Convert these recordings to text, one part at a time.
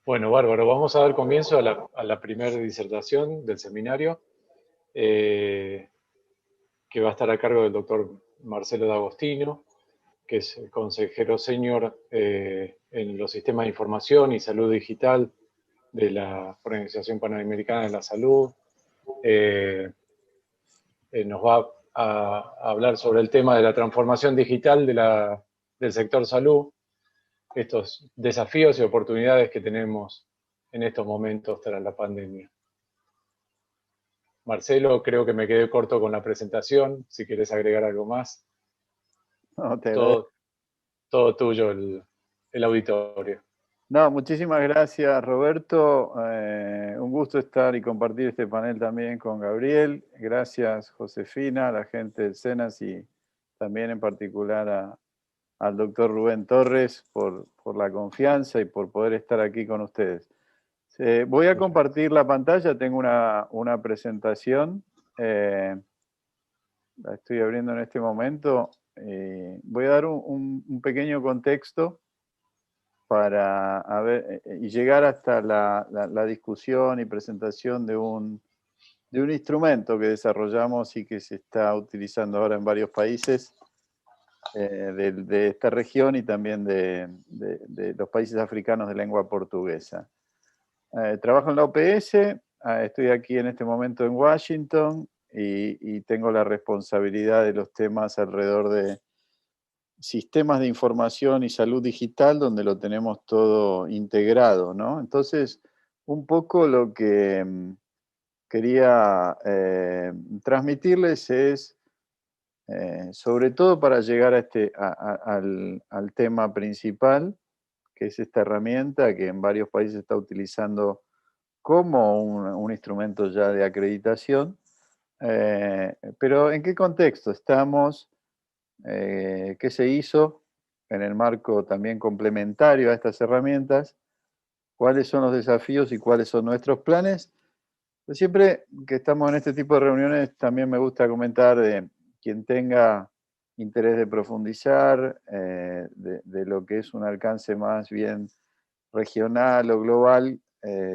Bueno, bárbaro. Vamos a dar comienzo a la primera disertación del seminario, eh, que va a estar a cargo del doctor Marcelo D'Agostino, que es el consejero senior en los sistemas de información y salud digital de la Organización Panamericana de la Salud. Eh, Nos va a hablar sobre el tema de la transformación digital del sector salud, estos desafíos y oportunidades que tenemos en estos momentos tras la pandemia. Marcelo, creo que me quedé corto con la presentación. Si quieres agregar algo más, No, te agradezco. todo, todo tuyo el auditorio. No, muchísimas gracias, Roberto. Un gusto estar y compartir este panel también con Gabriel. Gracias, Josefina, a la gente del SENAS y también en particular al doctor Rubén Torres por la confianza y por poder estar aquí con ustedes. Voy a Muchas gracias. compartir la pantalla, tengo una presentación. La estoy abriendo en este momento. Voy a dar un pequeño contexto para y llegar hasta la discusión y presentación de un instrumento que desarrollamos y que se está utilizando ahora en varios países de esta región y también de los países africanos de lengua portuguesa. Trabajo en la OPS, estoy aquí en este momento en Washington y tengo la responsabilidad de los temas alrededor de sistemas de información y salud digital, donde lo tenemos todo integrado, ¿no? Entonces, un poco lo que quería transmitirles es, sobre todo para llegar al tema principal, que es esta herramienta que en varios países se está utilizando como un instrumento ya de acreditación. Pero ¿en qué contexto estamos? ¿Qué se hizo en el marco también complementario a estas herramientas? ¿Cuáles son los desafíos y cuáles son nuestros planes? Pues siempre que estamos en este tipo de reuniones también me gusta comentar de quien tenga interés de profundizar, de lo que es un alcance más bien regional o global,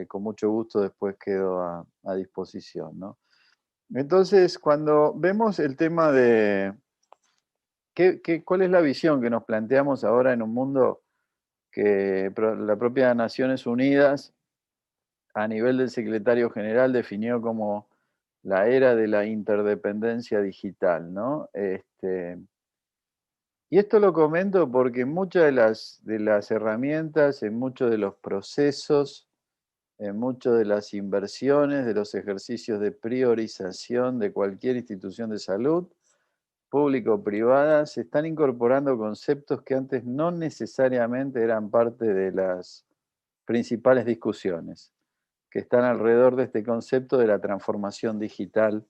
con mucho gusto después quedo a disposición, ¿no? Entonces, cuando vemos el tema de cuál es la visión que nos planteamos ahora en un mundo que la propia Naciones Unidas, a nivel del secretario general, definió como la era de la interdependencia digital, ¿no? Y esto lo comento porque muchas de las herramientas, en muchos de los procesos, en muchas de las inversiones, de los ejercicios de priorización de cualquier institución de salud, pública o privada, se están incorporando conceptos que antes no necesariamente eran parte de las principales discusiones, que están alrededor de este concepto de la transformación digital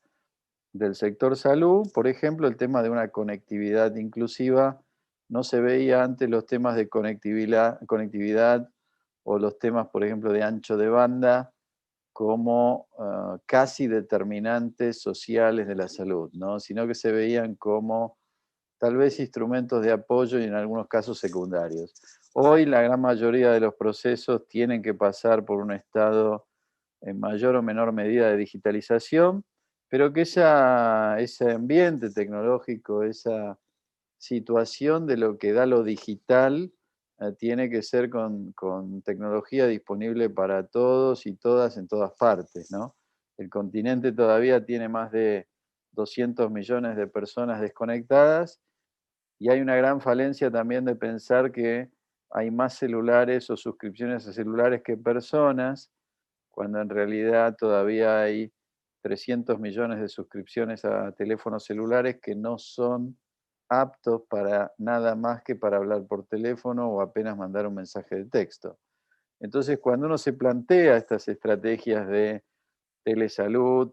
del sector salud. Por ejemplo, el tema de una conectividad inclusiva. No se veía antes los temas de conectividad o los temas, por ejemplo, de ancho de banda como casi determinantes sociales de la salud, ¿no? Sino que se veían como tal vez instrumentos de apoyo y en algunos casos secundarios. Hoy la gran mayoría de los procesos tienen que pasar por un estado en mayor o menor medida de digitalización, pero que ese ambiente tecnológico, esa situación de lo que da lo digital, tiene que ser con tecnología disponible para todos y todas en todas partes, ¿no? El continente todavía tiene más de 200 millones de personas desconectadas y hay una gran falencia también de pensar que hay más celulares o suscripciones a celulares que personas, cuando en realidad todavía hay 300 millones de suscripciones a teléfonos celulares que no son aptos para nada más que para hablar por teléfono o apenas mandar un mensaje de texto. Entonces, cuando uno se plantea estas estrategias de telesalud,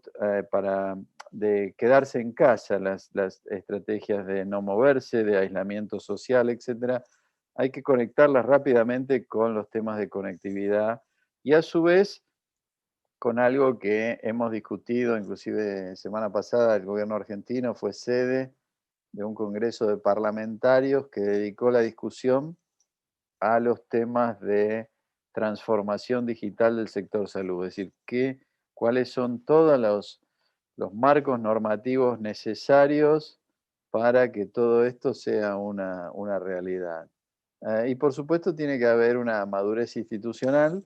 de quedarse en casa, las estrategias de no moverse, de aislamiento social, etcétera, hay que conectarlas rápidamente con los temas de conectividad y a su vez con algo que hemos discutido, inclusive semana pasada el gobierno argentino fue sede de un congreso de parlamentarios que dedicó la discusión a los temas de transformación digital del sector salud, es decir, cuáles son todos los marcos normativos necesarios para que todo esto sea una realidad. Y por supuesto tiene que haber una madurez institucional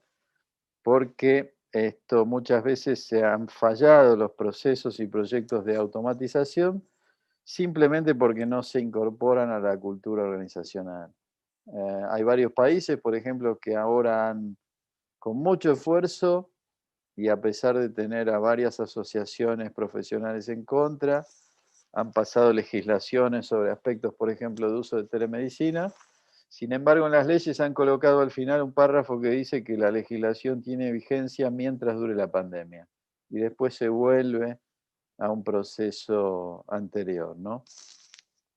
porque esto muchas veces se han fallado los procesos y proyectos de automatización simplemente porque no se incorporan a la cultura organizacional. Hay varios países, por ejemplo, que ahora han, con mucho esfuerzo y a pesar de tener a varias asociaciones profesionales en contra, han pasado legislaciones sobre aspectos, por ejemplo, de uso de telemedicina. Sin embargo, en las leyes han colocado al final un párrafo que dice que la legislación tiene vigencia mientras dure la pandemia y después se vuelve a un proceso anterior, ¿no?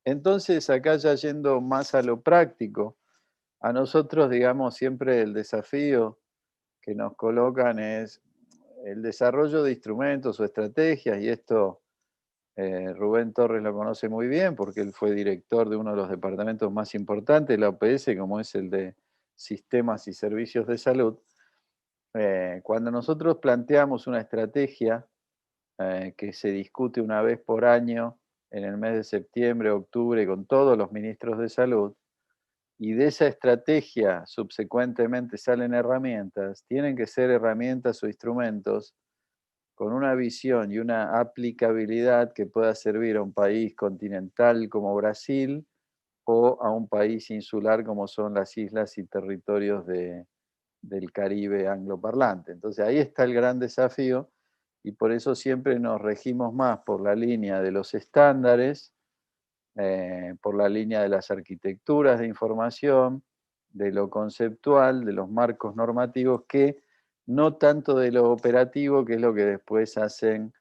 Entonces, acá ya yendo más a lo práctico, a nosotros, digamos, siempre el desafío que nos colocan es el desarrollo de instrumentos o estrategias, y esto Rubén Torres lo conoce muy bien porque él fue director de uno de los departamentos más importantes de la OPS, como es el de Sistemas y Servicios de Salud. Cuando nosotros planteamos una estrategia que se discute una vez por año en el mes de septiembre, octubre, con todos los ministros de salud, y de esa estrategia subsecuentemente salen herramientas, tienen que ser herramientas o instrumentos con una visión y una aplicabilidad que pueda servir a un país continental como Brasil o a un país insular como son las islas y territorios del Caribe angloparlante. Entonces ahí está el gran desafío y por eso siempre nos regimos más por la línea de los estándares, por la línea de las arquitecturas de información, de lo conceptual, de los marcos normativos, que no tanto de lo operativo, que es lo que después hacen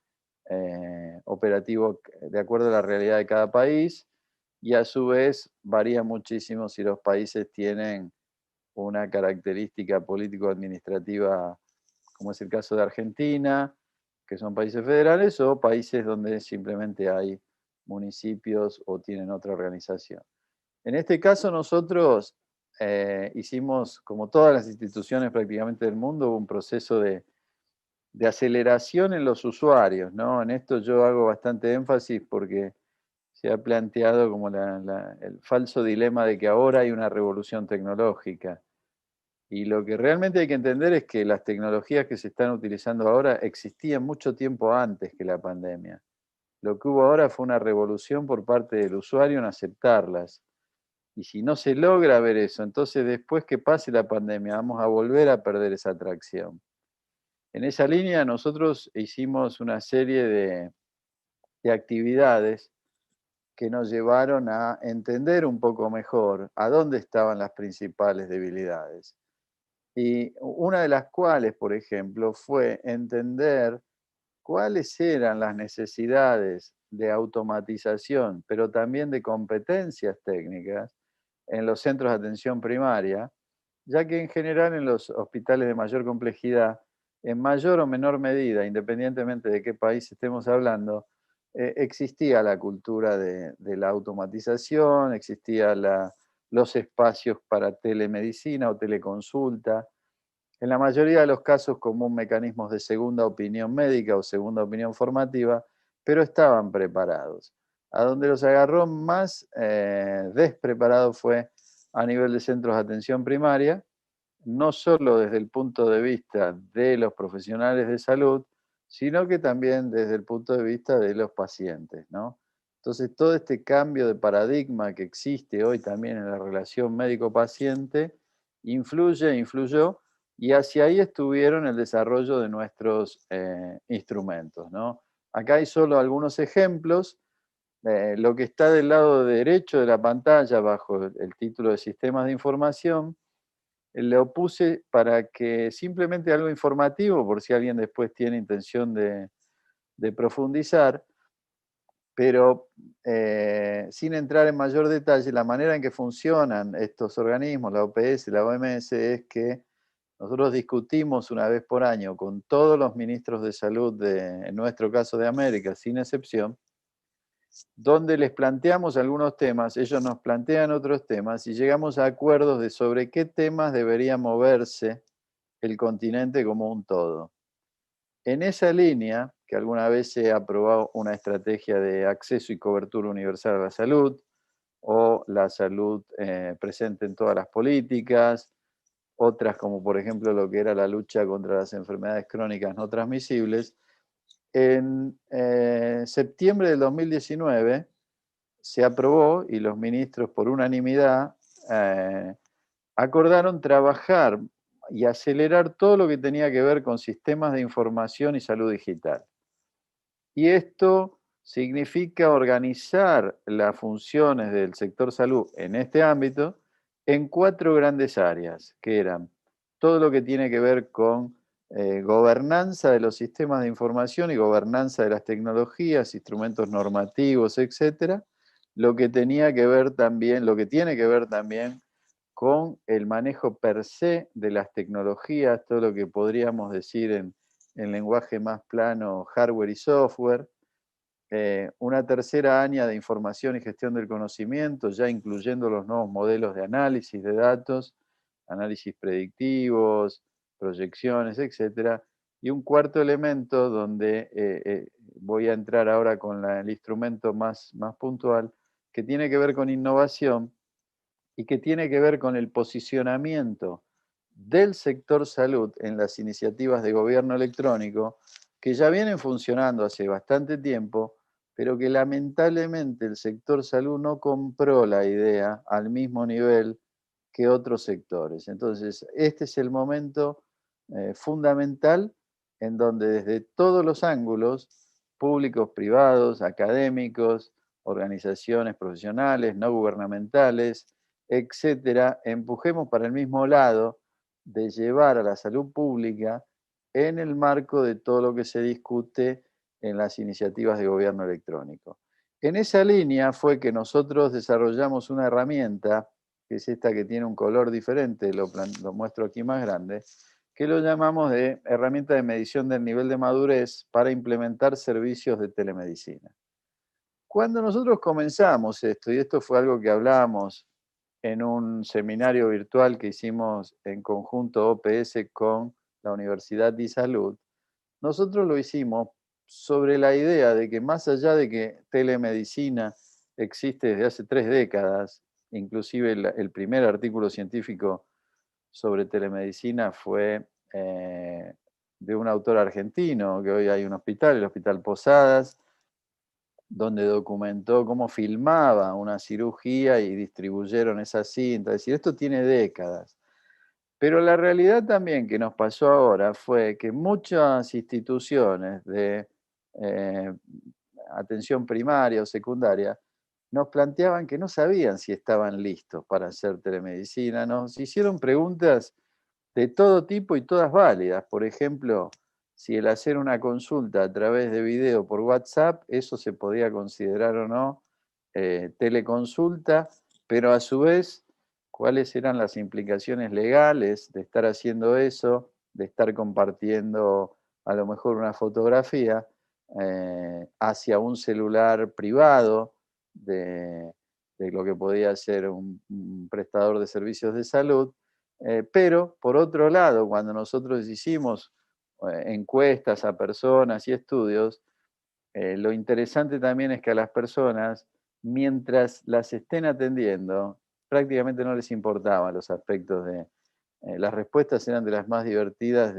operativo de acuerdo a la realidad de cada país, y a su vez varía muchísimo si los países tienen una característica político-administrativa, como es el caso de Argentina, que son países federales, o países donde simplemente hay municipios o tienen otra organización. En este caso nosotros hicimos, como todas las instituciones prácticamente del mundo, un proceso de aceleración en los usuarios, ¿no? En esto yo hago bastante énfasis porque se ha planteado como el falso dilema de que ahora hay una revolución tecnológica. Y lo que realmente hay que entender es que las tecnologías que se están utilizando ahora existían mucho tiempo antes que la pandemia. Lo que hubo ahora fue una revolución por parte del usuario en aceptarlas. Y si no se logra ver eso, entonces después que pase la pandemia vamos a volver a perder esa atracción. En esa línea nosotros hicimos una serie de actividades que nos llevaron a entender un poco mejor a dónde estaban las principales debilidades. Y una de las cuales, por ejemplo, fue entender cuáles eran las necesidades de automatización, pero también de competencias técnicas en los centros de atención primaria, ya que en general en los hospitales de mayor complejidad, en mayor o menor medida, independientemente de qué país estemos hablando, existía la cultura de la automatización, existía los espacios para telemedicina o teleconsulta, en la mayoría de los casos como mecanismos de segunda opinión médica o segunda opinión formativa, pero estaban preparados. A donde los agarró más despreparados fue a nivel de centros de atención primaria, no solo desde el punto de vista de los profesionales de salud, sino que también desde el punto de vista de los pacientes, ¿no? Entonces, todo este cambio de paradigma que existe hoy también en la relación médico-paciente influyó, y hacia ahí estuvieron el desarrollo de nuestros instrumentos, ¿no? Acá hay solo algunos ejemplos. Lo que está del lado derecho de la pantalla, bajo el título de Sistemas de Información, lo puse para que simplemente algo informativo, por si alguien después tiene intención de profundizar, pero sin entrar en mayor detalle, la manera en que funcionan estos organismos, la OPS, la OMS, es que nosotros discutimos una vez por año con todos los ministros de salud, en nuestro caso de América, sin excepción, donde les planteamos algunos temas, ellos nos plantean otros temas y llegamos a acuerdos de sobre qué temas debería moverse el continente como un todo. En esa línea, que alguna vez se ha aprobado una estrategia de acceso y cobertura universal a la salud, o la salud presente en todas las políticas, otras como por ejemplo lo que era la lucha contra las enfermedades crónicas no transmisibles, en septiembre del 2019 se aprobó y los ministros por unanimidad eh, acordaron trabajar y acelerar todo lo que tenía que ver con sistemas de información y salud digital. Y esto significa organizar las funciones del sector salud en este ámbito en 4 grandes áreas, que eran todo lo que tiene que ver con gobernanza de los sistemas de información y gobernanza de las tecnologías, instrumentos normativos, etcétera, lo que tenía que ver también, lo que tiene que ver también con el manejo per se de las tecnologías, todo lo que podríamos decir en lenguaje más plano, hardware y software. Una tercera área de información y gestión del conocimiento, ya incluyendo los nuevos modelos de análisis de datos, análisis predictivos, proyecciones, etcétera. Y un cuarto elemento donde voy a entrar ahora con el instrumento más puntual, que tiene que ver con innovación y que tiene que ver con el posicionamiento del sector salud en las iniciativas de gobierno electrónico, que ya vienen funcionando hace bastante tiempo, pero que lamentablemente el sector salud no compró la idea al mismo nivel que otros sectores. Entonces, este es el momento fundamental en donde desde todos los ángulos, públicos, privados, académicos, organizaciones profesionales, no gubernamentales, etcétera, empujemos para el mismo lado de llevar a la salud pública en el marco de todo lo que se discute en las iniciativas de gobierno electrónico. En esa línea fue que nosotros desarrollamos una herramienta, que es esta que tiene un color diferente, lo muestro aquí más grande, que lo llamamos de herramienta de medición del nivel de madurez para implementar servicios de telemedicina. Cuando nosotros comenzamos esto, y esto fue algo que hablamos en un seminario virtual que hicimos en conjunto OPS con la Universidad de Salud, nosotros lo hicimos sobre la idea de que más allá de que telemedicina existe desde hace 3 décadas, inclusive el primer artículo científico sobre telemedicina fue de un autor argentino, que hoy hay un hospital, el Hospital Posadas, donde documentó cómo filmaba una cirugía y distribuyeron esa cinta. Es decir, esto tiene décadas. Pero la realidad también que nos pasó ahora fue que muchas instituciones de eh, atención primaria o secundaria nos planteaban que no sabían si estaban listos para hacer telemedicina. Nos hicieron preguntas de todo tipo y todas válidas. Por ejemplo, si el hacer una consulta a través de video por WhatsApp, eso se podía considerar o no teleconsulta, pero a su vez, cuáles eran las implicaciones legales de estar haciendo eso, de estar compartiendo a lo mejor una fotografía hacia un celular privado de lo que podía ser un prestador de servicios de salud. Pero, por otro lado, cuando nosotros hicimos encuestas a personas y estudios, lo interesante también es que a las personas, mientras las estén atendiendo, prácticamente no les importaban los aspectos de... las respuestas eran de las más divertidas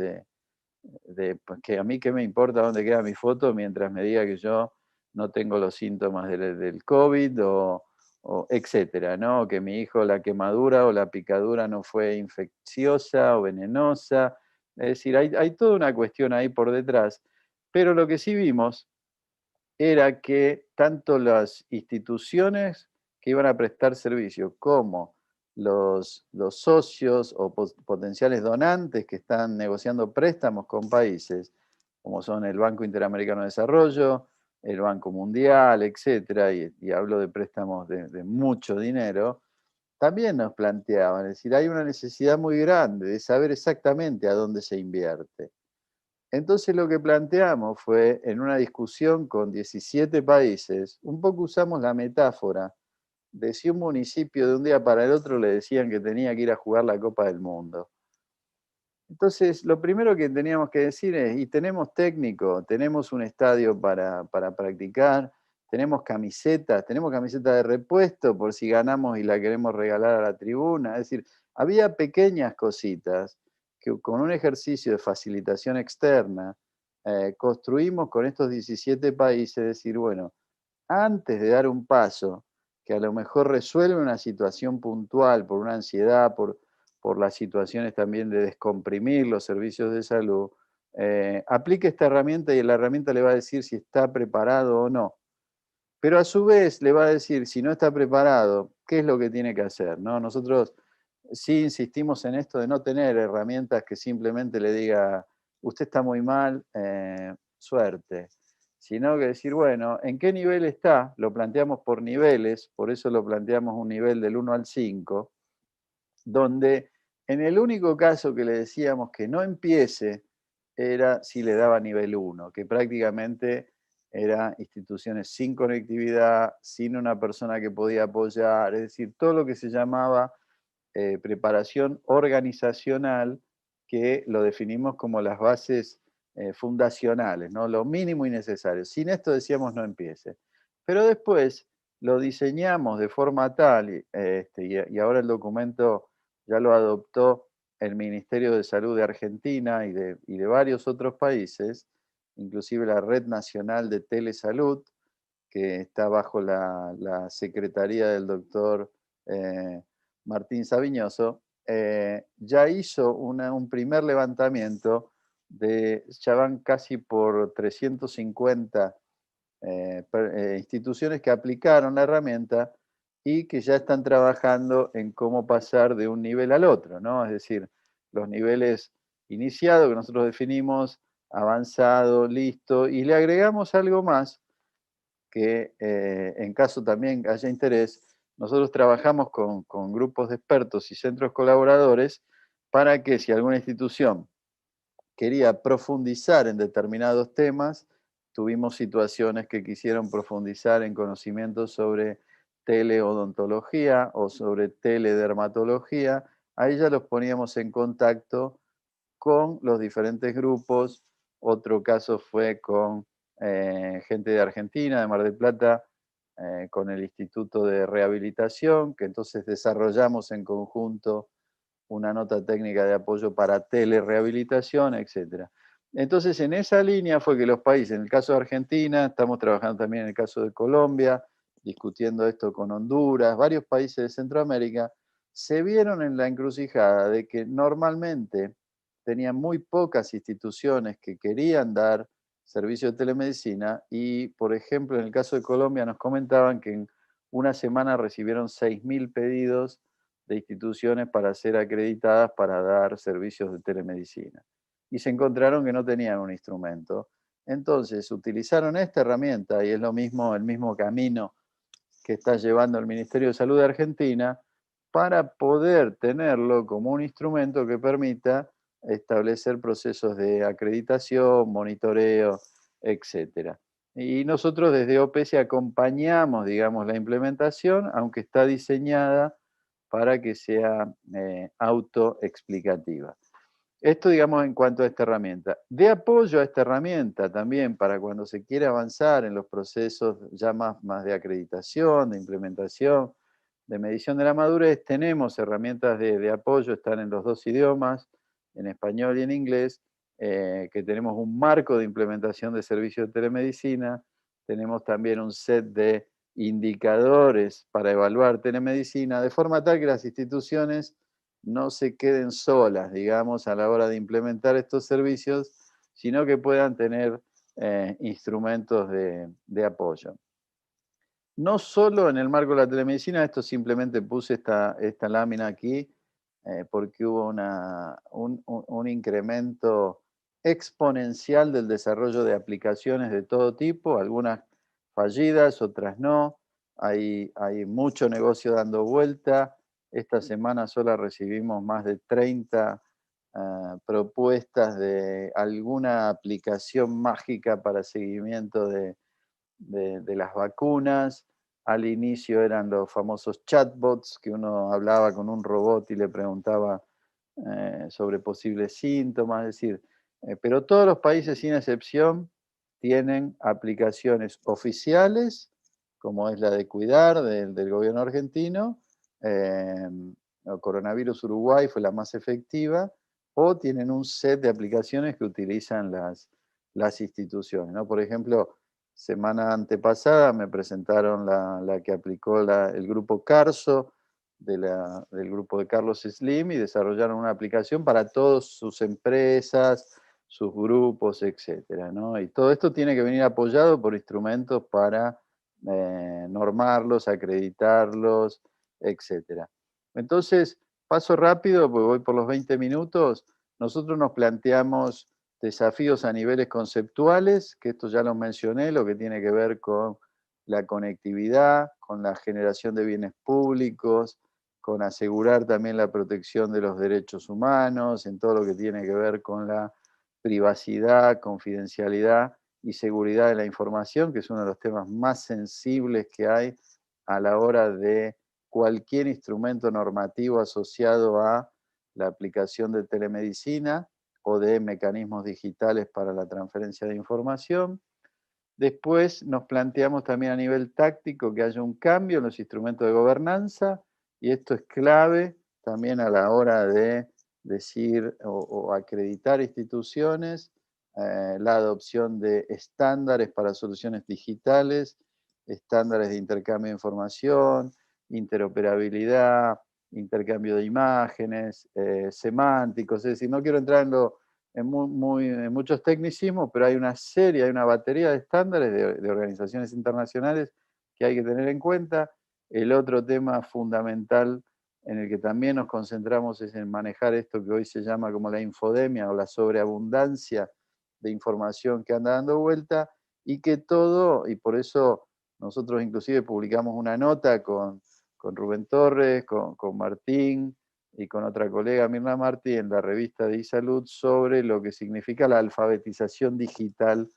pues, que a mí qué me importa dónde queda mi foto mientras me diga que yo no tengo los síntomas del COVID o etcétera, ¿no? Que mi hijo la quemadura o la picadura no fue infecciosa o venenosa. Es decir, hay toda una cuestión ahí por detrás. Pero lo que sí vimos era que tanto las instituciones que iban a prestar servicio como los socios o potenciales donantes que están negociando préstamos con países, como son el Banco Interamericano de Desarrollo, el Banco Mundial, etcétera, y hablo de préstamos de mucho dinero, también nos planteaban, es decir, hay una necesidad muy grande de saber exactamente a dónde se invierte. Entonces lo que planteamos fue, en una discusión con 17 países, un poco usamos la metáfora de si un municipio de un día para el otro le decían que tenía que ir a jugar la Copa del Mundo. Entonces, lo primero que teníamos que decir es, y tenemos técnico, tenemos un estadio para practicar, tenemos camisetas de repuesto por si ganamos y la queremos regalar a la tribuna. Es decir, había pequeñas cositas que con un ejercicio de facilitación externa construimos con estos 17 países, decir, bueno, antes de dar un paso que a lo mejor resuelve una situación puntual por una ansiedad, por las situaciones también de descomprimir los servicios de salud, aplique esta herramienta y la herramienta le va a decir si está preparado o no. Pero a su vez le va a decir, si no está preparado, qué es lo que tiene que hacer, ¿no? Nosotros sí insistimos en esto de no tener herramientas que simplemente le diga, usted está muy mal, suerte, sino que decir, bueno, ¿en qué nivel está? Lo planteamos por niveles, por eso lo planteamos un nivel del 1 al 5, donde en el único caso que le decíamos que no empiece era si le daba nivel 1, que prácticamente era instituciones sin conectividad, sin una persona que podía apoyar, es decir, todo lo que se llamaba preparación organizacional, que lo definimos como las bases fundacionales, ¿no? Lo mínimo y necesario. Sin esto decíamos no empiece. Pero después lo diseñamos de forma tal, y ahora el documento ya lo adoptó el Ministerio de Salud de Argentina y de varios otros países, inclusive la Red Nacional de Telesalud, que está bajo la secretaría del doctor Martín Sabiñoso, ya hizo un primer levantamiento ya van casi por 350 instituciones que aplicaron la herramienta y que ya están trabajando en cómo pasar de un nivel al otro, ¿no? Es decir, los niveles iniciados que nosotros definimos, avanzado, listo, y le agregamos algo más que en caso también haya interés, nosotros trabajamos con grupos de expertos y centros colaboradores para que si alguna institución quería profundizar en determinados temas, tuvimos situaciones que quisieron profundizar en conocimientos sobre teleodontología o sobre teledermatología, ahí ya los poníamos en contacto con los diferentes grupos. Otro caso fue con gente de Argentina, de Mar del Plata, con el Instituto de Rehabilitación, que entonces desarrollamos en conjunto una nota técnica de apoyo para telerehabilitación, etcétera. Entonces, en esa línea fue que los países, en el caso de Argentina, estamos trabajando también en el caso de Colombia, discutiendo esto con Honduras, varios países de Centroamérica, se vieron en la encrucijada de que normalmente tenían muy pocas instituciones que querían dar servicio de telemedicina y, por ejemplo, en el caso de Colombia nos comentaban que en una semana recibieron 6.000 pedidos de instituciones para ser acreditadas para dar servicios de telemedicina. Y se encontraron que no tenían un instrumento. Entonces utilizaron esta herramienta, y es lo mismo, el mismo camino que está llevando el Ministerio de Salud de Argentina, para poder tenerlo como un instrumento que permita establecer procesos de acreditación, monitoreo, etcétera. Y nosotros desde OPS acompañamos, digamos, la implementación, aunque está diseñada para que sea autoexplicativa. Esto, digamos, en cuanto a esta herramienta. De apoyo a esta herramienta también para cuando se quiere avanzar en los procesos ya más de acreditación, de implementación, de medición de la madurez, tenemos herramientas de apoyo, están en los dos idiomas, en español y en inglés, que tenemos un marco de implementación de servicios de telemedicina, tenemos también un set de indicadores para evaluar telemedicina, de forma tal que las instituciones no se queden solas, digamos, a la hora de implementar estos servicios, sino que puedan tener instrumentos de apoyo. No solo en el marco de la telemedicina, esto simplemente puse esta lámina aquí, porque hubo un incremento exponencial del desarrollo de aplicaciones de todo tipo, algunas fallidas, otras no. Hay mucho negocio dando vuelta. Esta semana sola recibimos más de 30 propuestas de alguna aplicación mágica para seguimiento de las vacunas. Al inicio eran los famosos chatbots, que uno hablaba con un robot y le preguntaba sobre posibles síntomas, es decir, pero todos los países sin excepción tienen aplicaciones oficiales, como es la de Cuidar del gobierno argentino, el Coronavirus Uruguay fue la más efectiva, o tienen un set de aplicaciones que utilizan las instituciones, ¿no? Por ejemplo, semana antepasada me presentaron la que aplicó el grupo Carso, del grupo de Carlos Slim, y desarrollaron una aplicación para todas sus empresas, sus grupos, etcétera, ¿no? Y todo esto tiene que venir apoyado por instrumentos para normarlos, acreditarlos, etcétera. Entonces, paso rápido, porque voy por los 20 minutos. Nosotros nos planteamos desafíos a niveles conceptuales, que esto ya lo mencioné, lo que tiene que ver con la conectividad, con la generación de bienes públicos, con asegurar también la protección de los derechos humanos, en todo lo que tiene que ver con la privacidad, confidencialidad y seguridad de la información, que es uno de los temas más sensibles que hay a la hora de cualquier instrumento normativo asociado a la aplicación de telemedicina o de mecanismos digitales para la transferencia de información. Después nos planteamos también a nivel táctico que haya un cambio en los instrumentos de gobernanza, y esto es clave también a la hora de decir o acreditar instituciones, la adopción de estándares para soluciones digitales, estándares de intercambio de información, interoperabilidad, intercambio de imágenes, semánticos, es decir, no quiero entrar en muchos tecnicismos, pero hay una serie, hay una batería de estándares de organizaciones internacionales que hay que tener en cuenta. El otro tema fundamental en el que también nos concentramos es en manejar esto que hoy se llama como la infodemia o la sobreabundancia de información que anda dando vuelta, y que todo, y por eso nosotros inclusive publicamos una nota con Rubén Torres, con Martín y con otra colega, Mirna Martí, en la revista de eSalud sobre lo que significa la alfabetización digital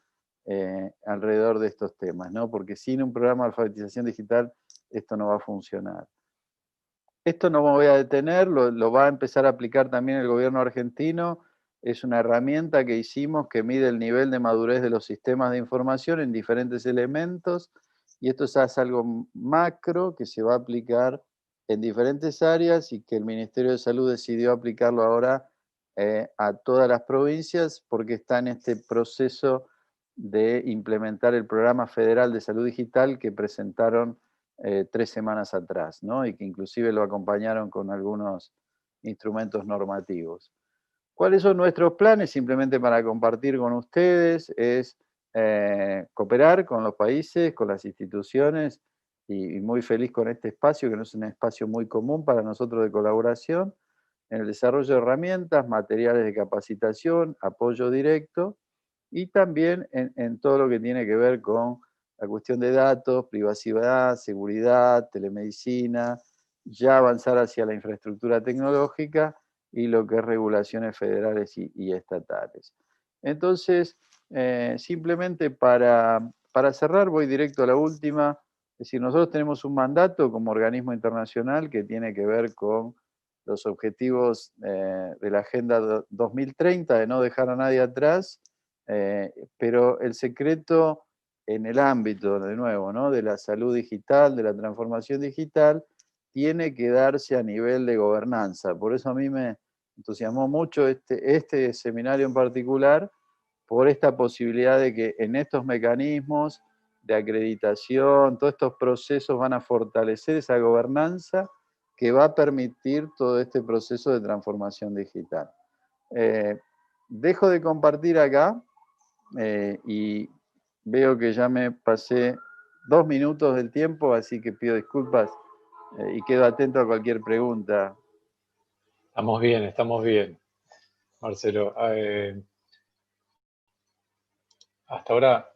alrededor de estos temas, ¿no? Porque sin un programa de alfabetización digital esto no va a funcionar. Esto no me voy a detener, lo va a empezar a aplicar también el gobierno argentino. Es una herramienta que hicimos que mide el nivel de madurez de los sistemas de información en diferentes elementos, y esto es algo macro que se va a aplicar en diferentes áreas y que el Ministerio de Salud decidió aplicarlo ahora a todas las provincias, porque está en este proceso de implementar el Programa Federal de Salud Digital que presentaron 3 semanas atrás, ¿no? Y que inclusive lo acompañaron con algunos instrumentos normativos. ¿Cuáles son nuestros planes? Simplemente para compartir con ustedes, es cooperar con los países, con las instituciones, y muy feliz con este espacio, que no es un espacio muy común para nosotros de colaboración, en el desarrollo de herramientas, materiales de capacitación, apoyo directo, y también en todo lo que tiene que ver con la cuestión de datos, privacidad, seguridad, telemedicina, ya avanzar hacia la infraestructura tecnológica y lo que es regulaciones federales y estatales. Entonces, simplemente para cerrar, voy directo a la última. Es decir, nosotros tenemos un mandato como organismo internacional que tiene que ver con los objetivos de la Agenda 2030, de no dejar a nadie atrás, pero el secreto en el ámbito, de nuevo, ¿no?, de la salud digital, de la transformación digital, tiene que darse a nivel de gobernanza. Por eso a mí me entusiasmó mucho este seminario en particular, por esta posibilidad de que en estos mecanismos de acreditación, todos estos procesos van a fortalecer esa gobernanza que va a permitir todo este proceso de transformación digital. Dejo de compartir acá y veo que ya me pasé 2 minutos del tiempo, así que pido disculpas y quedo atento a cualquier pregunta. Estamos bien, Marcelo. Hasta ahora,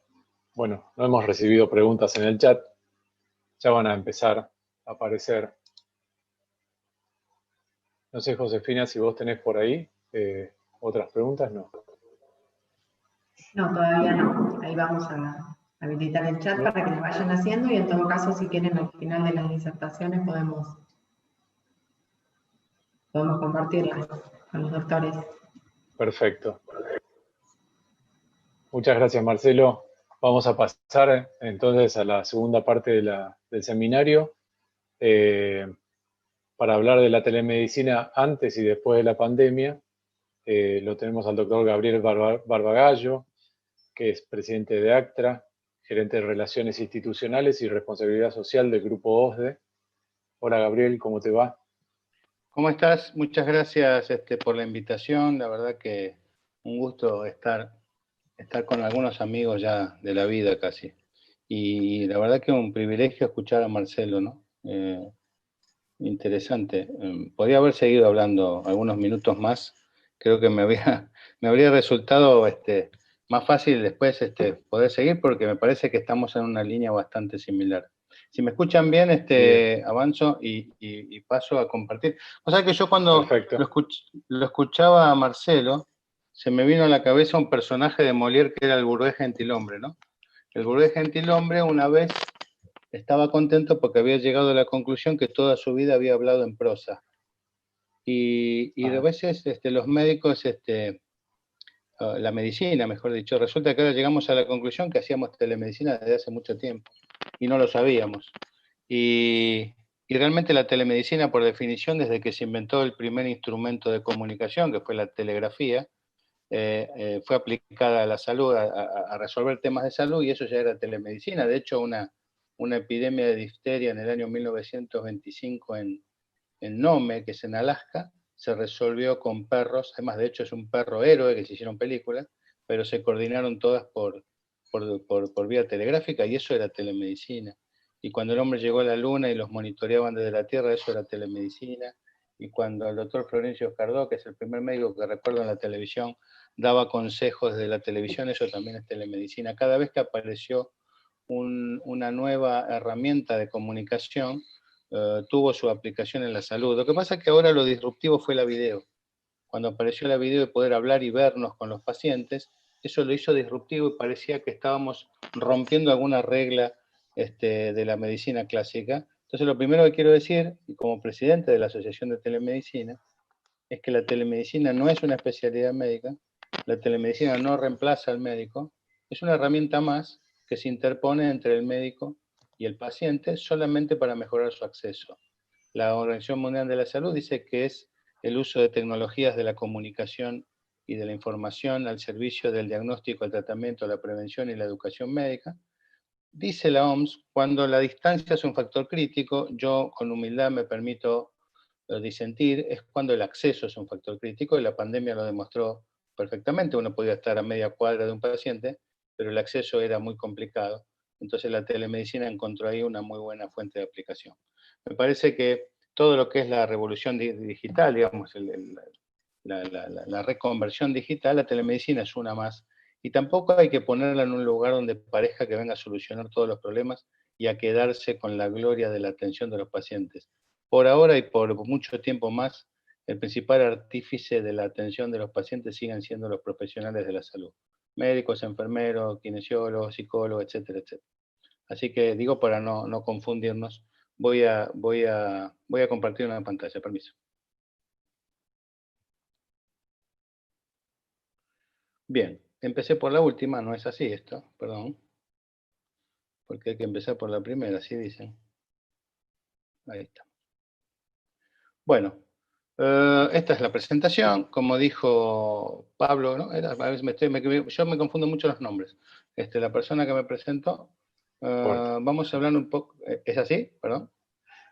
bueno, no hemos recibido preguntas en el chat. Ya van a empezar a aparecer. No sé, Josefina, si vos tenés por ahí otras preguntas, ¿no? No, todavía no. Ahí vamos a habilitar el chat para que lo vayan haciendo, y en todo caso, si quieren, al final de las disertaciones podemos compartirlas. con los doctores. Perfecto. Muchas gracias, Marcelo. Vamos a pasar entonces a la segunda parte del seminario para hablar de la telemedicina antes y después de la pandemia. Lo tenemos al doctor Gabriel Barbagallo, que es presidente de ACTRA, gerente de Relaciones Institucionales y Responsabilidad Social del Grupo OSDE. Hola, Gabriel, ¿cómo te va? ¿Cómo estás? Muchas gracias por la invitación. La verdad que un gusto estar con algunos amigos ya de la vida casi. Y la verdad que un privilegio escuchar a Marcelo, ¿no? Interesante. Podría haber seguido hablando algunos minutos más. Creo que me habría resultado más fácil después poder seguir, porque me parece que estamos en una línea bastante similar. Si me escuchan bien, avanzo y paso a compartir. O sea que yo cuando lo escuchaba a Marcelo, se me vino a la cabeza un personaje de Molière que era el Bourgeois gentilhombre, ¿no? El Bourgeois gentilhombre una vez estaba contento porque había llegado a la conclusión que toda su vida había hablado en prosa. Y a veces los médicos, la medicina, mejor dicho, resulta que ahora llegamos a la conclusión que hacíamos telemedicina desde hace mucho tiempo y no lo sabíamos. Y realmente la telemedicina, por definición, desde que se inventó el primer instrumento de comunicación, que fue la telegrafía, fue aplicada a la salud, a resolver temas de salud, y eso ya era telemedicina. De hecho, una epidemia de difteria en el año 1925 en Nome, que es en Alaska, se resolvió con perros. Además, de hecho, es un perro héroe que se hicieron películas, pero se coordinaron todas por vía telegráfica, y eso era telemedicina. Y cuando el hombre llegó a la luna y los monitoreaban desde la Tierra, eso era telemedicina. Y cuando el doctor Florencio Cardó, que es el primer médico que recuerdo en la televisión, daba consejos desde la televisión, eso también es telemedicina. Cada vez que apareció una nueva herramienta de comunicación, tuvo su aplicación en la salud. Lo que pasa es que ahora lo disruptivo fue la video. Cuando apareció la video de poder hablar y vernos con los pacientes, eso lo hizo disruptivo y parecía que estábamos rompiendo alguna regla de la medicina clásica. Entonces, lo primero que quiero decir, y como presidente de la Asociación de Telemedicina, es que la telemedicina no es una especialidad médica, la telemedicina no reemplaza al médico, es una herramienta más que se interpone entre el médico y el paciente solamente para mejorar su acceso. La Organización Mundial de la Salud dice que es el uso de tecnologías de la comunicación y de la información al servicio del diagnóstico, el tratamiento, la prevención y la educación médica. Dice la OMS, cuando la distancia es un factor crítico, yo con humildad me permito disentir, es cuando el acceso es un factor crítico, y la pandemia lo demostró perfectamente. Uno podía estar a media cuadra de un paciente, pero el acceso era muy complicado. Entonces la telemedicina encontró ahí una muy buena fuente de aplicación. Me parece que todo lo que es la revolución digital, digamos, la reconversión digital, la telemedicina es una más. Y tampoco hay que ponerla en un lugar donde parezca que venga a solucionar todos los problemas y a quedarse con la gloria de la atención de los pacientes. Por ahora y por mucho tiempo más, el principal artífice de la atención de los pacientes siguen siendo los profesionales de la salud. Médicos, enfermeros, kinesiólogos, psicólogos, etcétera, etcétera. Así que digo, para no confundirnos, voy a compartir una pantalla, permiso. Bien, empecé por la última, no es así esto, perdón. Porque hay que empezar por la primera, así dicen. Ahí está. Bueno, esta es la presentación. Como dijo Pablo, ¿no? A veces yo me confundo mucho los nombres. La persona que me presentó, vamos a hablar un poco. ¿Es así? Perdón.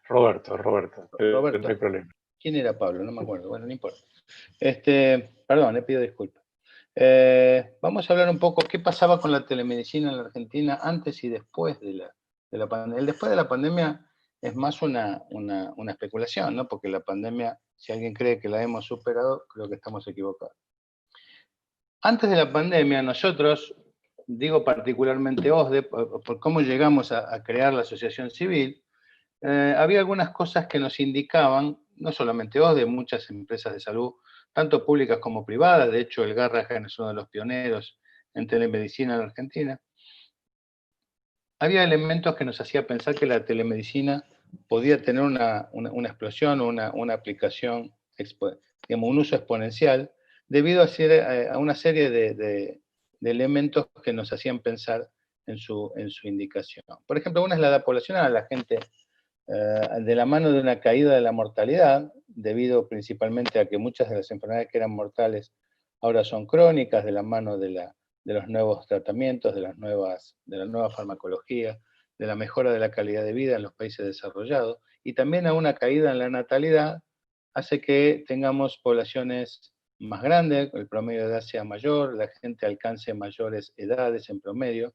Roberto. Roberto. No hay problema. ¿Quién era Pablo? No me acuerdo. Bueno, no importa. Perdón, le pido disculpas. Vamos a hablar un poco qué pasaba con la telemedicina en la Argentina antes y después de la pandemia. El después de la pandemia es más una especulación, ¿no? Porque la pandemia, si alguien cree que la hemos superado, creo que estamos equivocados. Antes de la pandemia, nosotros, digo particularmente OSDE, por cómo llegamos a crear la asociación civil, había algunas cosas que nos indicaban, no solamente OSDE, muchas empresas de salud, tanto públicas como privadas. De hecho, el Garrahan es uno de los pioneros en telemedicina en la Argentina. Había elementos que nos hacían pensar que la telemedicina podía tener una explosión o una aplicación digamos, un uso exponencial, debido a una serie de elementos que nos hacían pensar en su indicación. Por ejemplo, una es la edad poblacional. La gente, de la mano de una caída de la mortalidad, debido principalmente a que muchas de las enfermedades que eran mortales ahora son crónicas, de la mano de los nuevos tratamientos, de la nueva farmacología, de la mejora de la calidad de vida en los países desarrollados, y también a una caída en la natalidad, hace que tengamos poblaciones más grandes, el promedio de edad sea mayor, la gente alcance mayores edades en promedio,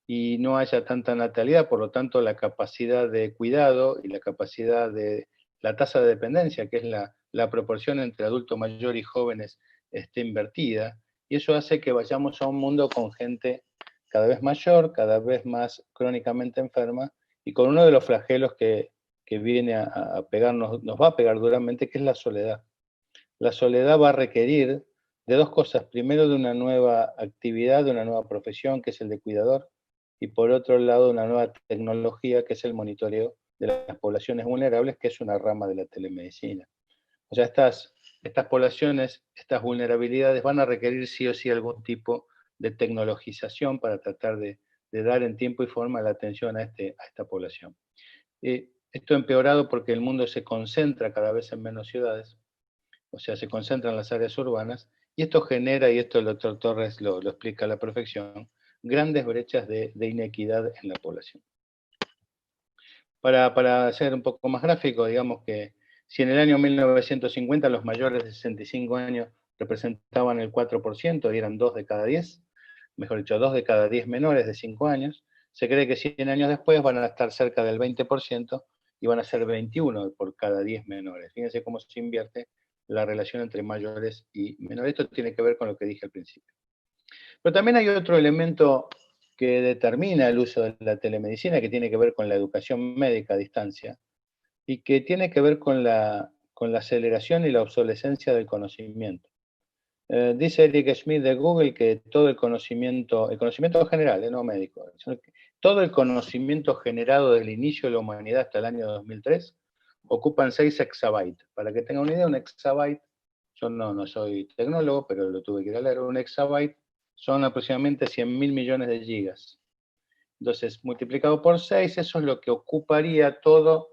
y no haya tanta natalidad, por lo tanto la capacidad de cuidado y la capacidad de la tasa de dependencia, que es la proporción entre adulto mayor y jóvenes, esté invertida, y eso hace que vayamos a un mundo con gente cada vez mayor, cada vez más crónicamente enferma, y con uno de los flagelos que viene a pegarnos, nos va a pegar duramente, que es la soledad. La soledad va a requerir de dos cosas. Primero, de una nueva actividad, de una nueva profesión, que es el de cuidador, y por otro lado, una nueva tecnología, que es el monitoreo de las poblaciones vulnerables, que es una rama de la telemedicina. O sea, estas poblaciones, estas vulnerabilidades van a requerir sí o sí algún tipo de tecnologización para tratar de dar en tiempo y forma la atención a esta población. Esto empeorado porque el mundo se concentra cada vez en menos ciudades, o sea, se concentra en las áreas urbanas, y esto genera, y esto el doctor Torres lo explica a la perfección, grandes brechas de inequidad en la población. Para ser un poco más gráfico, digamos que si en el año 1950 los mayores de 65 años representaban el 4% y eran 2 de cada 10, mejor dicho, 2 de cada 10 menores de 5 años, se cree que 100 años después van a estar cerca del 20% y van a ser 21 por cada 10 menores. Fíjense cómo se invierte la relación entre mayores y menores. Esto tiene que ver con lo que dije al principio. Pero también hay otro elemento que determina el uso de la telemedicina, que tiene que ver con la educación médica a distancia, y que tiene que ver con la aceleración y la obsolescencia del conocimiento. Dice Eric Schmidt de Google que todo el conocimiento general, no médico, todo el conocimiento generado desde el inicio de la humanidad hasta el año 2003 ocupan 6 exabytes. Para que tengan una idea, un exabyte, yo no soy tecnólogo, pero lo tuve que ir a leer, un exabyte son aproximadamente 100.000 millones de gigas. Entonces, multiplicado por 6, eso es lo que ocuparía todo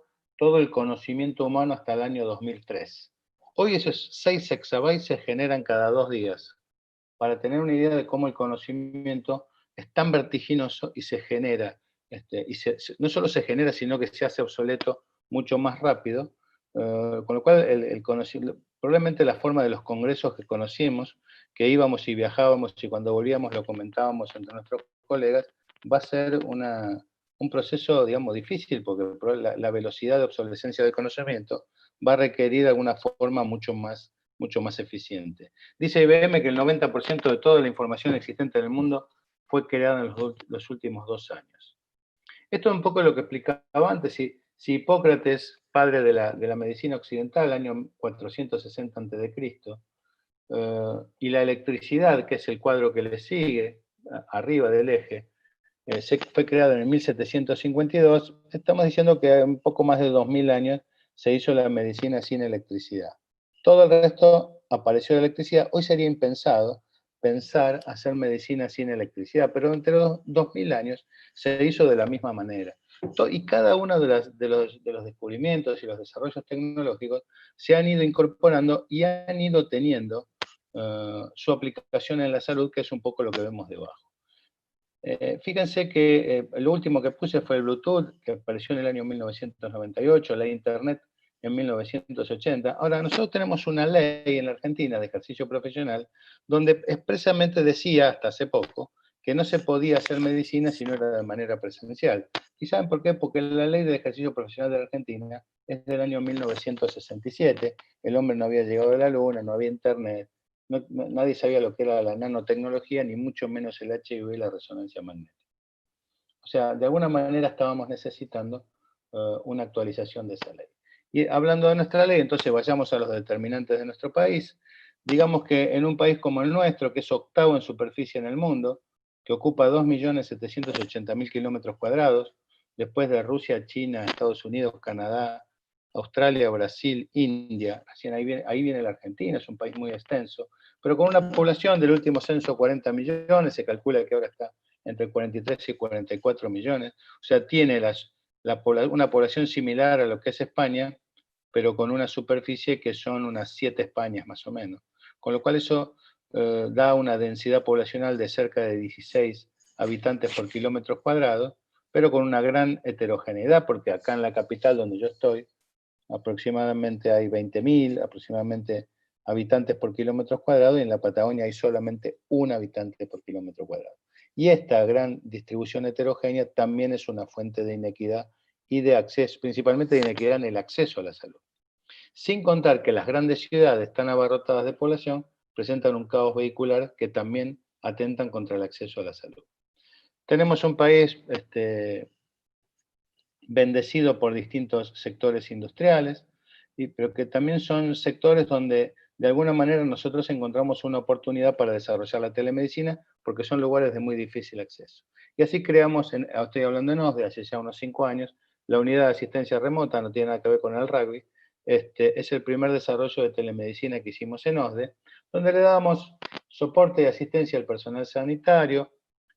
el conocimiento humano hasta el año 2003. Hoy esos 6 exabytes se generan cada 2 días. Para tener una idea de cómo el conocimiento es tan vertiginoso y se genera, no solo se genera, sino que se hace obsoleto mucho más rápido, con lo cual probablemente la forma de los congresos que conocimos, que íbamos y viajábamos y cuando volvíamos lo comentábamos entre nuestros colegas, va a ser un proceso, digamos, difícil, porque la velocidad de obsolescencia del conocimiento va a requerir alguna forma mucho más eficiente. Dice IBM que el 90% de toda la información existente en el mundo fue creada en los últimos 2 años. Esto es un poco lo que explicaba antes. Si Hipócrates, padre de la medicina occidental, año 460 a.C., y la electricidad, que es el cuadro que le sigue, arriba del eje, fue creada en el 1752, estamos diciendo que un poco más de 2000 años se hizo la medicina sin electricidad. Todo el resto apareció la electricidad. Hoy sería impensado pensar hacer medicina sin electricidad, pero entre los 2000 años se hizo de la misma manera. Y cada uno de los descubrimientos y los desarrollos tecnológicos se han ido incorporando y han ido teniendo su aplicación en la salud, que es un poco lo que vemos debajo. Fíjense que lo último que puse fue el Bluetooth, que apareció en el año 1998, la Internet en 1980. Ahora, nosotros tenemos una ley en la Argentina de ejercicio profesional, donde expresamente decía, hasta hace poco, que no se podía hacer medicina si no era de manera presencial. ¿Y saben por qué? Porque la ley de ejercicio profesional de la Argentina es del año 1967, el hombre no había llegado a la luna, no había Internet, nadie sabía lo que era la nanotecnología, ni mucho menos el HIV y la resonancia magnética. O sea, de alguna manera estábamos necesitando una actualización de esa ley. Y hablando de nuestra ley, entonces vayamos a los determinantes de nuestro país. Digamos que en un país como el nuestro, que es octavo en superficie en el mundo, que ocupa 2.780.000 kilómetros cuadrados, después de Rusia, China, Estados Unidos, Canadá, Australia, Brasil, India, ahí viene la Argentina, es un país muy extenso, pero con una población del último censo 40 millones, se calcula que ahora está entre 43 y 44 millones, o sea, tiene una población similar a lo que es España, pero con una superficie que son unas 7 Españas más o menos, con lo cual eso da una densidad poblacional de cerca de 16 habitantes por kilómetro cuadrado, pero con una gran heterogeneidad, porque acá en la capital donde yo estoy, aproximadamente hay 20.000 aproximadamente habitantes por kilómetro cuadrado, y en la Patagonia hay solamente un habitante por kilómetro cuadrado. Y esta gran distribución heterogénea también es una fuente de inequidad y de acceso, principalmente de inequidad en el acceso a la salud. Sin contar que las grandes ciudades tan abarrotadas de población presentan un caos vehicular que también atentan contra el acceso a la salud. Tenemos un país bendecido por distintos sectores industriales, pero que también son sectores donde de alguna manera nosotros encontramos una oportunidad para desarrollar la telemedicina, porque son lugares de muy difícil acceso. Y así creamos, estoy hablando en OSDE, hace ya unos 5 años, la unidad de asistencia remota, no tiene nada que ver con el rugby, es el primer desarrollo de telemedicina que hicimos en OSDE, donde le damos soporte y asistencia al personal sanitario,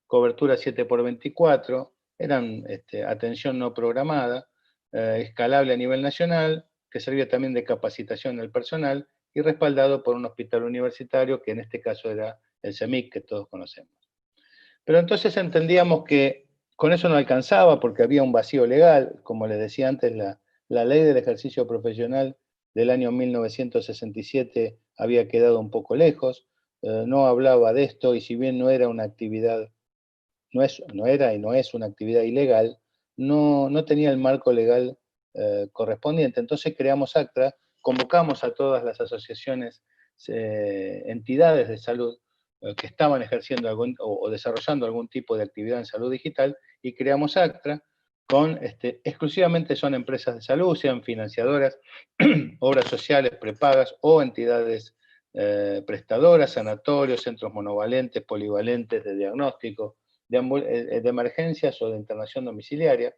cobertura 7x24, eran atención no programada, escalable a nivel nacional, que servía también de capacitación al personal y respaldado por un hospital universitario, que en este caso era el CEMIC, que todos conocemos. Pero entonces entendíamos que con eso no alcanzaba, porque había un vacío legal, como les decía antes, la ley del ejercicio profesional del año 1967 había quedado un poco lejos, no hablaba de esto, y si bien no era una actividad, no era y no es una actividad ilegal, no tenía el marco legal correspondiente. Entonces creamos ACTRA, convocamos a todas las asociaciones, entidades de salud que estaban ejerciendo o desarrollando algún tipo de actividad en salud digital, y creamos ACTRA con, exclusivamente son empresas de salud, sean financiadoras, obras sociales prepagas o entidades prestadoras, sanatorios, centros monovalentes, polivalentes de diagnóstico, de emergencias o de internación domiciliaria,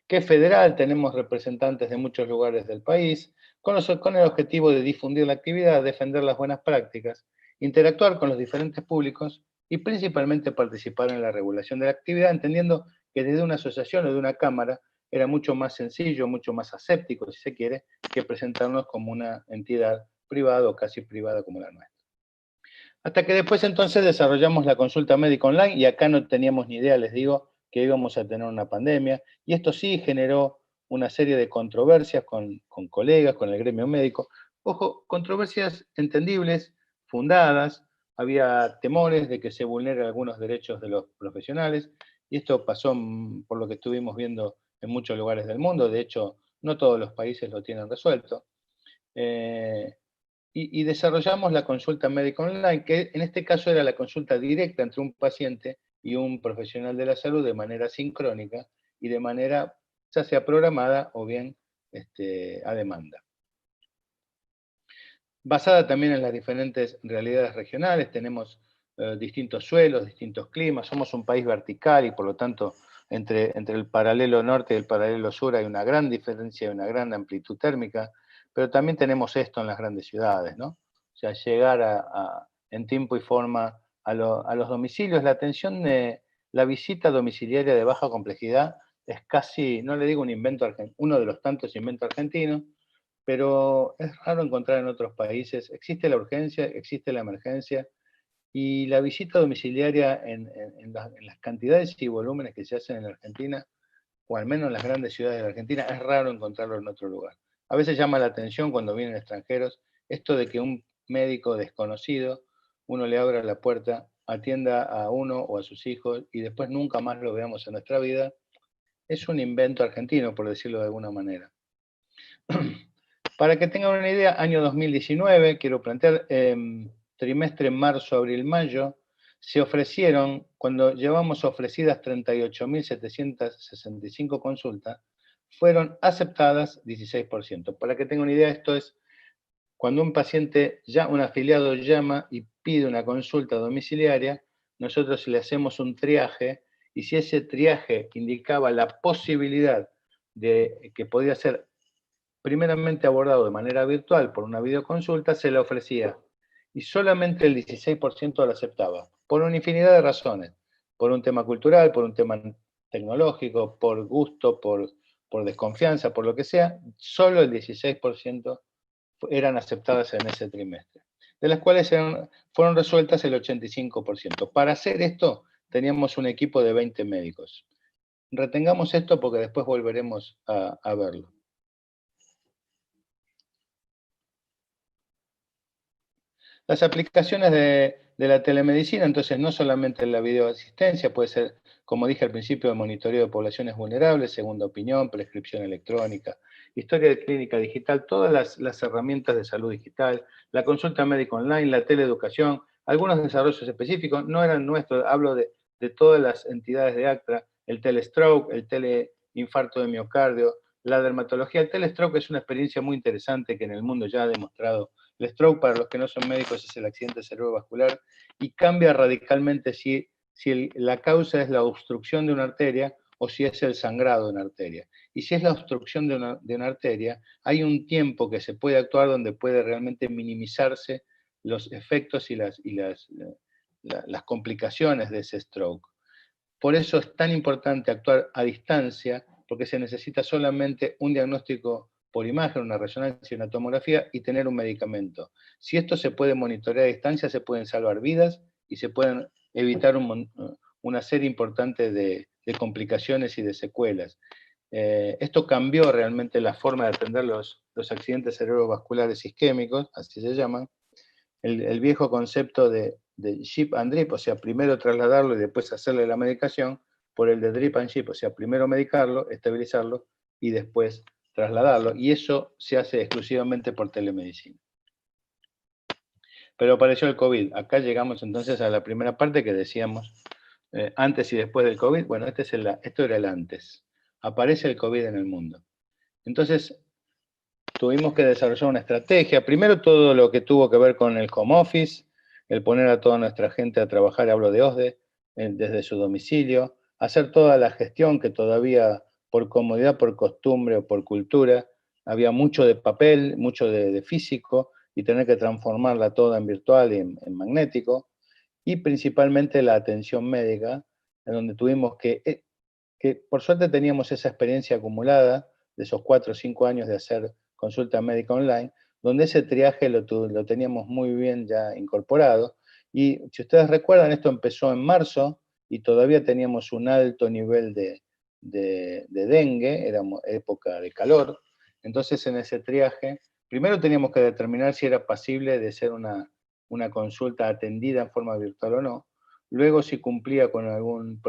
que es federal, tenemos representantes de muchos lugares del país, con el objetivo de difundir la actividad, defender las buenas prácticas, interactuar con los diferentes públicos y principalmente participar en la regulación de la actividad, entendiendo que desde una asociación o de una cámara era mucho más sencillo, mucho más aséptico, si se quiere, que presentarnos como una entidad privada o casi privada como la nuestra. Hasta que después entonces desarrollamos la consulta médica online, y acá no teníamos ni idea, les digo, que íbamos a tener una pandemia, y esto sí generó una serie de controversias con colegas, con el gremio médico. Ojo, controversias entendibles, fundadas, había temores de que se vulneren algunos derechos de los profesionales, y esto pasó por lo que estuvimos viendo en muchos lugares del mundo. De hecho, no todos los países lo tienen resuelto. Y desarrollamos la consulta médica online, que en este caso era la consulta directa entre un paciente y un profesional de la salud de manera sincrónica y de manera ya sea programada o bien a demanda. Basada también en las diferentes realidades regionales, tenemos distintos suelos, distintos climas, somos un país vertical y por lo tanto entre el paralelo norte y el paralelo sur hay una gran diferencia y una gran amplitud térmica, pero también tenemos esto en las grandes ciudades, ¿no? O sea, llegar en tiempo y forma a los domicilios. La atención de la visita domiciliaria de baja complejidad es casi, no le digo un invento argentino, uno de los tantos inventos argentinos, pero es raro encontrar en otros países. Existe la urgencia, existe la emergencia, y la visita domiciliaria en las cantidades y volúmenes que se hacen en la Argentina, o al menos en las grandes ciudades de la Argentina, es raro encontrarlo en otro lugar. A veces llama la atención cuando vienen extranjeros esto de que un médico desconocido, uno le abra la puerta, atienda a uno o a sus hijos y después nunca más lo veamos en nuestra vida. Es un invento argentino, por decirlo de alguna manera. Para que tengan una idea, año 2019, quiero plantear, trimestre marzo, abril, mayo, se ofrecieron, cuando llevamos ofrecidas 38.765 consultas, fueron aceptadas 16%. Para que tengan una idea, esto es cuando un paciente, un afiliado llama y pide una consulta domiciliaria, nosotros le hacemos un triaje, y si ese triaje indicaba la posibilidad de que podía ser primeramente abordado de manera virtual por una videoconsulta, se le ofrecía y solamente el 16% lo aceptaba, por una infinidad de razones, por un tema cultural, por un tema tecnológico, por gusto, por desconfianza, por lo que sea, solo el 16% eran aceptadas en ese trimestre, de las cuales fueron resueltas el 85%. Para hacer esto teníamos un equipo de 20 médicos. Retengamos esto porque después volveremos a verlo. Las aplicaciones de la telemedicina, entonces, no solamente la videoasistencia, puede ser, como dije al principio, el monitoreo de poblaciones vulnerables, segunda opinión, prescripción electrónica, historia de clínica digital, todas las herramientas de salud digital, la consulta médica online, la teleeducación, algunos desarrollos específicos, no eran nuestros, hablo de todas las entidades de ACTRA, el telestroke, el teleinfarto de miocardio, la dermatología. El telestroke es una experiencia muy interesante que en el mundo ya ha demostrado. El stroke, para los que no son médicos, es el accidente cerebrovascular y cambia radicalmente si la causa es la obstrucción de una arteria o si es el sangrado de una arteria. Y si es la obstrucción de una arteria, hay un tiempo que se puede actuar donde puede realmente minimizarse los efectos y las complicaciones de ese stroke. Por eso es tan importante actuar a distancia, porque se necesita solamente un diagnóstico por imagen, una resonancia y una tomografía, y tener un medicamento. Si esto se puede monitorear a distancia, se pueden salvar vidas y se pueden evitar una serie importante de complicaciones y de secuelas. Esto cambió realmente la forma de atender los accidentes cerebrovasculares isquémicos, así se llaman. El viejo concepto de ship and drip, o sea, primero trasladarlo y después hacerle la medicación, por el de drip and ship, o sea, primero medicarlo, estabilizarlo y después trasladarlo. Y eso se hace exclusivamente por telemedicina. Pero apareció el COVID. Acá llegamos entonces a la primera parte que decíamos, antes y después del COVID. Bueno, esto era el antes. Aparece el COVID en el mundo. Entonces, tuvimos que desarrollar una estrategia. Primero, todo lo que tuvo que ver con el home office, el poner a toda nuestra gente a trabajar, hablo de OSDE, desde su domicilio, hacer toda la gestión que todavía, por comodidad, por costumbre o por cultura, había mucho de papel, mucho de físico, y tener que transformarla toda en virtual y en magnético, y principalmente la atención médica, en donde tuvimos que por suerte teníamos esa experiencia acumulada de esos 4 o 5 años de hacer consulta médica online, donde ese triaje lo teníamos muy bien ya incorporado. Y si ustedes recuerdan, esto empezó en marzo y todavía teníamos un alto nivel de dengue, era época de calor. Entonces, en ese triaje, primero teníamos que determinar si era pasible de ser una consulta atendida en forma virtual o no. Luego, si cumplía con algún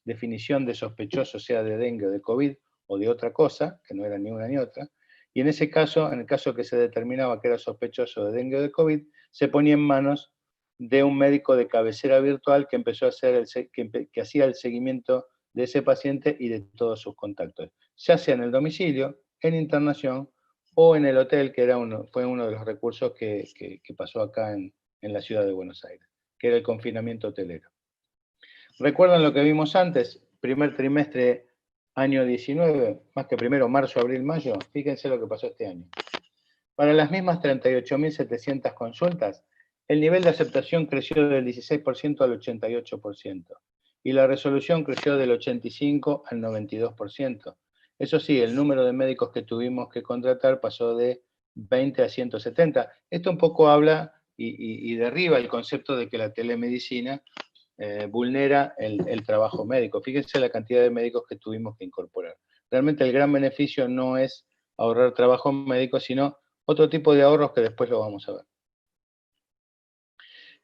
definición de sospechoso, sea de dengue o de COVID o de otra cosa, que no era ni una ni otra, y en ese caso, en el caso que se determinaba que era sospechoso de dengue o de COVID, se ponía en manos de un médico de cabecera virtual que empezó a hacer que hacía el seguimiento de ese paciente y de todos sus contactos, ya sea en el domicilio, en internación o en el hotel, que fue uno de los recursos que pasó acá en la ciudad de Buenos Aires, que era el confinamiento hotelero. ¿Recuerdan lo que vimos antes? Primer trimestre, año 19, más que primero, marzo, abril, mayo. Fíjense lo que pasó este año. Para las mismas 38.700 consultas, el nivel de aceptación creció del 16% al 88%, y la resolución creció del 85% al 92%. Eso sí, el número de médicos que tuvimos que contratar pasó de 20 a 170. Esto un poco habla y derriba el concepto de que la telemedicina vulnera el trabajo médico. Fíjense la cantidad de médicos que tuvimos que incorporar. Realmente el gran beneficio no es ahorrar trabajo médico, sino otro tipo de ahorros que después lo vamos a ver.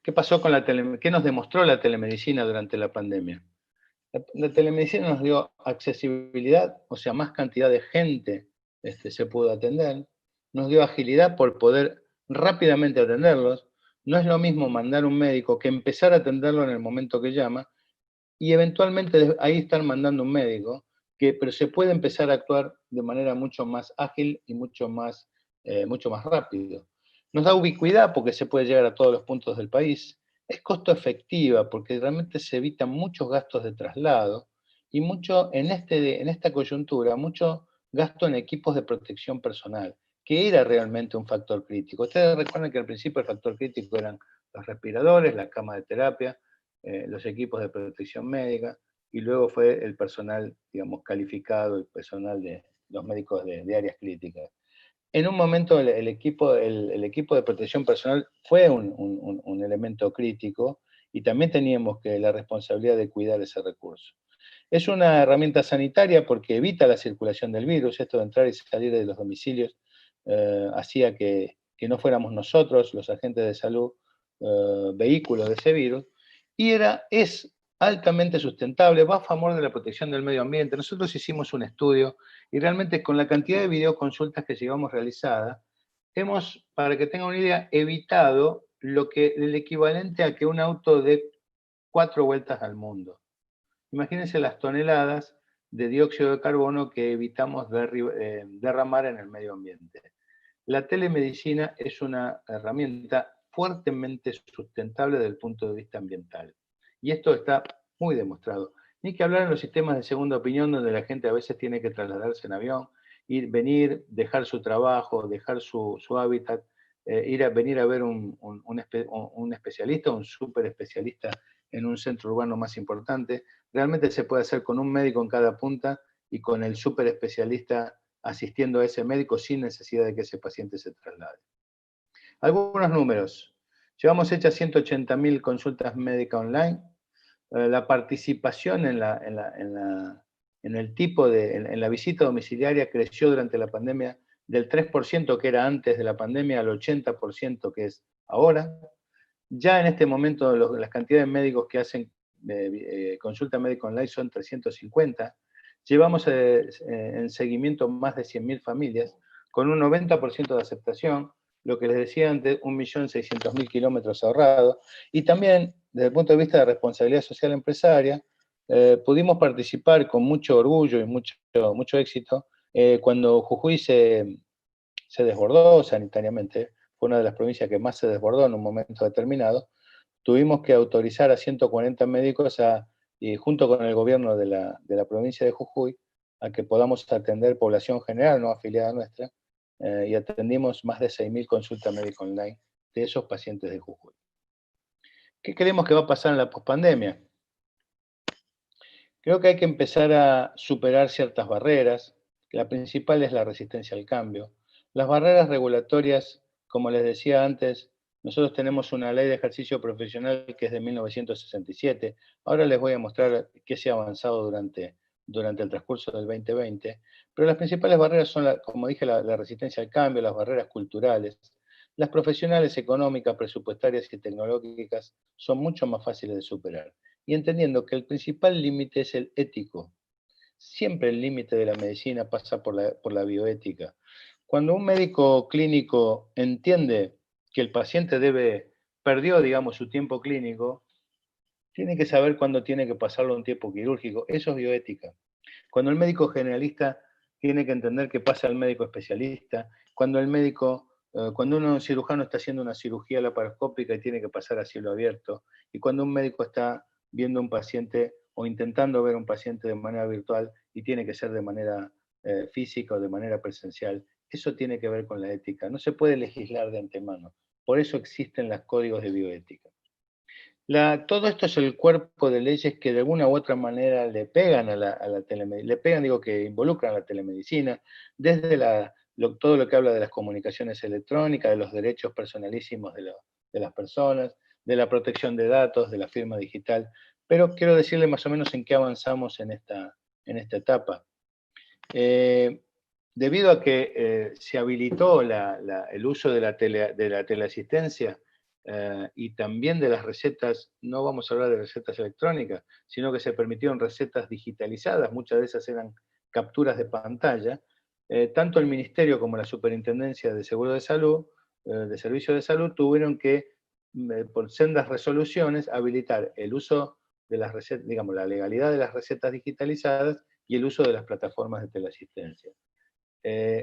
¿Qué pasó con qué nos demostró la telemedicina durante la pandemia? La telemedicina nos dio accesibilidad, o sea, más cantidad de gente se pudo atender, nos dio agilidad por poder rápidamente atenderlos. No es lo mismo mandar un médico que empezar a atenderlo en el momento que llama, y eventualmente ahí están mandando un médico, pero se puede empezar a actuar de manera mucho más ágil y mucho más rápido. Nos da ubicuidad porque se puede llegar a todos los puntos del país. Es costo efectiva porque realmente se evitan muchos gastos de traslado y mucho en esta coyuntura, mucho gasto en equipos de protección personal, que era realmente un factor crítico. Ustedes recuerdan que al principio el factor crítico eran los respiradores, la cama de terapia, los equipos de protección médica, y luego fue el personal, digamos, calificado, el personal de los médicos de áreas críticas. En un momento el equipo de protección personal fue un elemento crítico, y también teníamos la responsabilidad de cuidar ese recurso. Es una herramienta sanitaria porque evita la circulación del virus. Esto de entrar y salir de los domicilios hacía que no fuéramos nosotros, los agentes de salud, vehículos de ese virus, y es altamente sustentable, va a favor de la protección del medio ambiente. Nosotros hicimos un estudio y realmente con la cantidad de videoconsultas que llevamos realizadas, hemos, para que tengan una idea, evitado el equivalente a que un auto dé 4 vueltas al mundo. Imagínense las toneladas de dióxido de carbono que evitamos derramar en el medio ambiente. La telemedicina es una herramienta fuertemente sustentable desde el punto de vista ambiental. Y esto está muy demostrado. Ni que hablar en los sistemas de segunda opinión, donde la gente a veces tiene que trasladarse en avión, venir, dejar su trabajo, dejar su hábitat, venir a ver un especialista, un súper especialista en un centro urbano más importante. Realmente se puede hacer con un médico en cada punta y con el súper especialista asistiendo a ese médico sin necesidad de que ese paciente se traslade. Algunos números. Llevamos hechas 180.000 consultas médicas online. La participación en la visita domiciliaria creció durante la pandemia del 3% que era antes de la pandemia al 80% que es ahora. Ya en este momento las cantidades de médicos que hacen consulta médica online son 350. Llevamos en seguimiento más de 100.000 familias, con un 90% de aceptación, lo que les decía antes, 1.600.000 kilómetros ahorrados, y también, desde el punto de vista de responsabilidad social empresaria, pudimos participar con mucho orgullo y mucho éxito cuando Jujuy se desbordó sanitariamente, fue una de las provincias que más se desbordó en un momento determinado. Tuvimos que autorizar a 140 médicos junto con el gobierno de la provincia de Jujuy, a que podamos atender población general, no afiliada nuestra, y atendimos más de 6.000 consultas médicas online de esos pacientes de Jujuy. ¿Qué creemos que va a pasar en la pospandemia? Creo que hay que empezar a superar ciertas barreras. La principal es la resistencia al cambio. Las barreras regulatorias, como les decía antes, nosotros tenemos una ley de ejercicio profesional que es de 1967. Ahora les voy a mostrar qué se ha avanzado durante el transcurso del 2020. Pero las principales barreras son, como dije, la resistencia al cambio, las barreras culturales. Las profesionales económicas, presupuestarias y tecnológicas son mucho más fáciles de superar. Y entendiendo que el principal límite es el ético. Siempre el límite de la medicina pasa por la bioética. Cuando un médico clínico entiende que el paciente perdió, digamos, su tiempo clínico, tiene que saber cuándo tiene que pasarlo a un tiempo quirúrgico. Eso es bioética. Cuando el médico generalista tiene que entender que pasa al médico especialista, cuando un cirujano está haciendo una cirugía laparoscópica y tiene que pasar a cielo abierto, y cuando un médico está viendo un paciente o intentando ver un paciente de manera virtual y tiene que ser de manera física o de manera presencial, eso tiene que ver con la ética. No se puede legislar de antemano. Por eso existen los códigos de bioética. Todo esto es el cuerpo de leyes que de alguna u otra manera le pegan a la telemedicina, que involucran a la telemedicina, desde todo lo que habla de las comunicaciones electrónicas, de los derechos personalísimos de las personas, de la protección de datos, de la firma digital. Pero quiero decirle más o menos en qué avanzamos en esta etapa. Debido a que se habilitó el uso de la teleasistencia, y también de las recetas, no vamos a hablar de recetas electrónicas, sino que se permitieron recetas digitalizadas, muchas de esas eran capturas de pantalla, tanto el Ministerio como la Superintendencia de Seguro de Salud, de Servicios de Salud, tuvieron que, por sendas resoluciones, habilitar el uso de las recetas, digamos, la legalidad de las recetas digitalizadas y el uso de las plataformas de teleasistencia.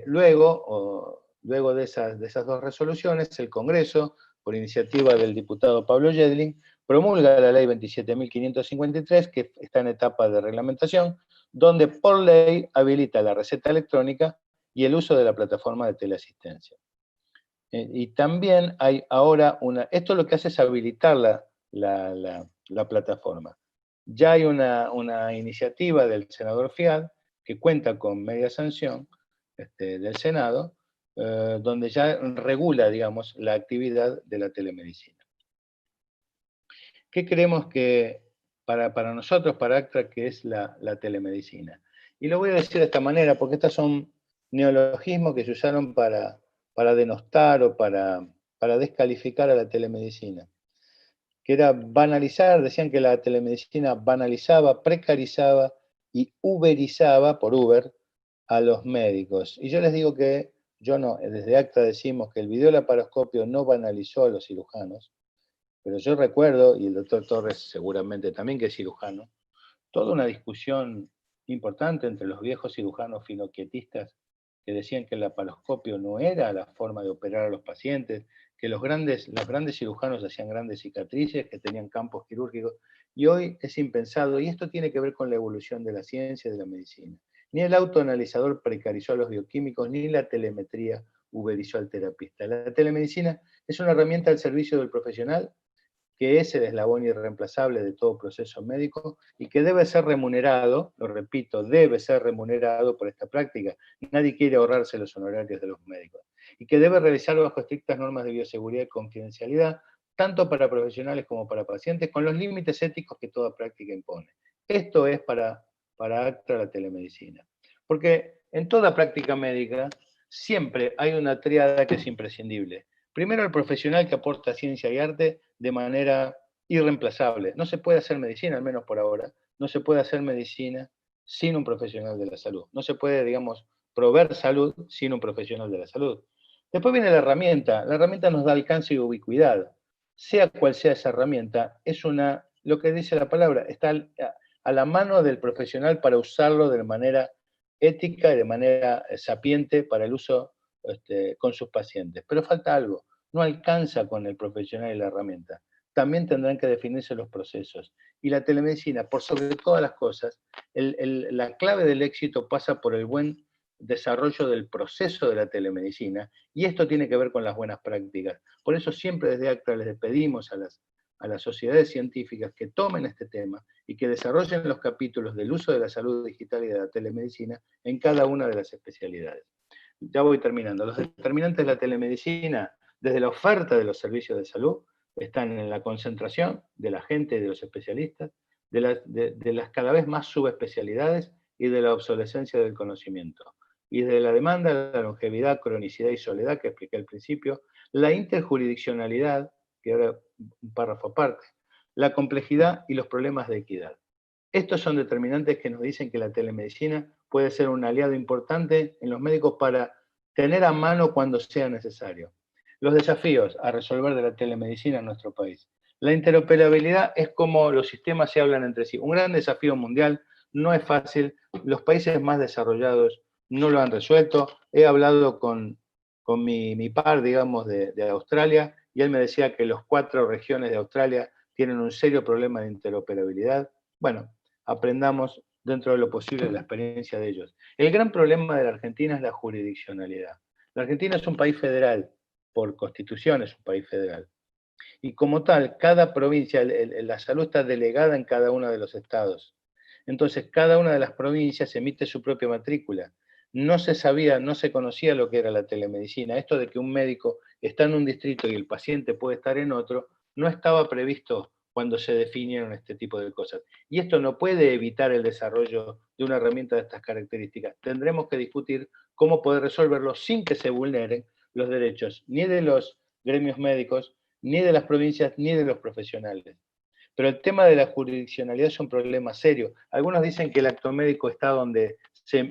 Luego de esas dos resoluciones, el Congreso, por iniciativa del diputado Pablo Yedlin, promulga la ley 27.553, que está en etapa de reglamentación, donde por ley habilita la receta electrónica y el uso de la plataforma de teleasistencia. Y también hay ahora esto lo que hace es habilitar la plataforma. Ya hay una iniciativa del senador Fial que cuenta con media sanción del Senado, donde ya regula, digamos, la actividad de la telemedicina. ¿Qué creemos que para nosotros, para ACTRA, que es la telemedicina? Y lo voy a decir de esta manera, porque estos son neologismos que se usaron para denostar o para descalificar a la telemedicina. Que era banalizar, decían que la telemedicina banalizaba, precarizaba y uberizaba, por Uber, a los médicos. Y yo les digo que, yo no, desde ACTA decimos que el videolaparoscopio no banalizó a los cirujanos, pero yo recuerdo, y el doctor Torres seguramente también que es cirujano, toda una discusión importante entre los viejos cirujanos finoquietistas que decían que el laparoscopio no era la forma de operar a los pacientes, que los grandes cirujanos hacían grandes cicatrices, que tenían campos quirúrgicos, y hoy es impensado, y esto tiene que ver con la evolución de la ciencia y de la medicina. Ni el autoanalizador precarizó a los bioquímicos, ni la telemetría uberizó al terapista. La telemedicina es una herramienta al servicio del profesional, que es el eslabón irreemplazable de todo proceso médico y que debe ser remunerado, lo repito, debe ser remunerado por esta práctica. Nadie quiere ahorrarse los honorarios de los médicos. Y que debe realizar bajo estrictas normas de bioseguridad y confidencialidad, tanto para profesionales como para pacientes, con los límites éticos que toda práctica impone. Esto es para ACTRA la telemedicina. Porque en toda práctica médica siempre hay una tríada que es imprescindible. Primero, el profesional que aporta ciencia y arte de manera irreemplazable. No se puede hacer medicina, al menos por ahora, no se puede hacer medicina sin un profesional de la salud. No se puede, digamos, proveer salud sin un profesional de la salud. Después viene la herramienta nos da alcance y ubicuidad. Sea cual sea esa herramienta, es lo que dice la palabra, está a la mano del profesional para usarlo de manera ética y de manera sapiente para el uso con sus pacientes. Pero falta algo, no alcanza con el profesional y la herramienta. También tendrán que definirse los procesos. Y la telemedicina, por sobre todas las cosas, la clave del éxito pasa por el buen desarrollo del proceso de la telemedicina, y esto tiene que ver con las buenas prácticas. Por eso siempre desde ACTRA les pedimos a las sociedades científicas que tomen este tema y que desarrollen los capítulos del uso de la salud digital y de la telemedicina en cada una de las especialidades. Ya voy terminando. Los determinantes de la telemedicina, desde la oferta de los servicios de salud, están en la concentración de la gente y de los especialistas, de las cada vez más subespecialidades y de la obsolescencia del conocimiento. Y de la demanda, la longevidad, cronicidad y soledad, que expliqué al principio, la interjurisdiccionalidad, que ahora un párrafo aparte, la complejidad y los problemas de equidad. Estos son determinantes que nos dicen que la telemedicina puede ser un aliado importante en los médicos para tener a mano cuando sea necesario. Los desafíos a resolver de la telemedicina en nuestro país. La interoperabilidad es como los sistemas se hablan entre sí. Un gran desafío mundial, no es fácil. Los países más desarrollados no lo han resuelto. He hablado con mi par, digamos, de Australia, y él me decía que las 4 regiones de Australia tienen un serio problema de interoperabilidad. Bueno, aprendamos dentro de lo posible de la experiencia de ellos. El gran problema de la Argentina es la jurisdiccionalidad. La Argentina es un país federal, por constitución es un país federal. Y como tal, cada provincia, la salud está delegada en cada uno de los estados. Entonces, cada una de las provincias emite su propia matrícula. No se sabía, no se conocía lo que era la telemedicina. Esto de que un médico está en un distrito y el paciente puede estar en otro, no estaba previsto cuando se definieron este tipo de cosas. Y esto no puede evitar el desarrollo de una herramienta de estas características. Tendremos que discutir cómo poder resolverlo sin que se vulneren los derechos ni de los gremios médicos, ni de las provincias, ni de los profesionales. Pero el tema de la jurisdiccionalidad es un problema serio. Algunos dicen que el acto médico está donde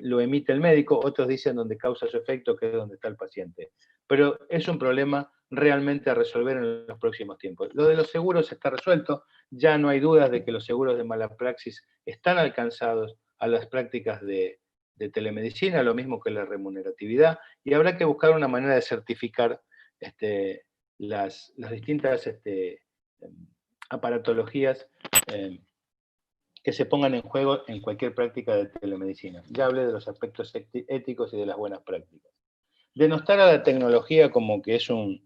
lo emite el médico, otros dicen donde causa su efecto, que es donde está el paciente. Pero es un problema realmente a resolver en los próximos tiempos. Lo de los seguros está resuelto, ya no hay dudas de que los seguros de mala praxis están alcanzados a las prácticas de telemedicina, lo mismo que la remuneratividad, y habrá que buscar una manera de certificar las distintas aparatologías que se pongan en juego en cualquier práctica de telemedicina. Ya hablé de los aspectos éticos y de las buenas prácticas. Denostar a la tecnología como que es un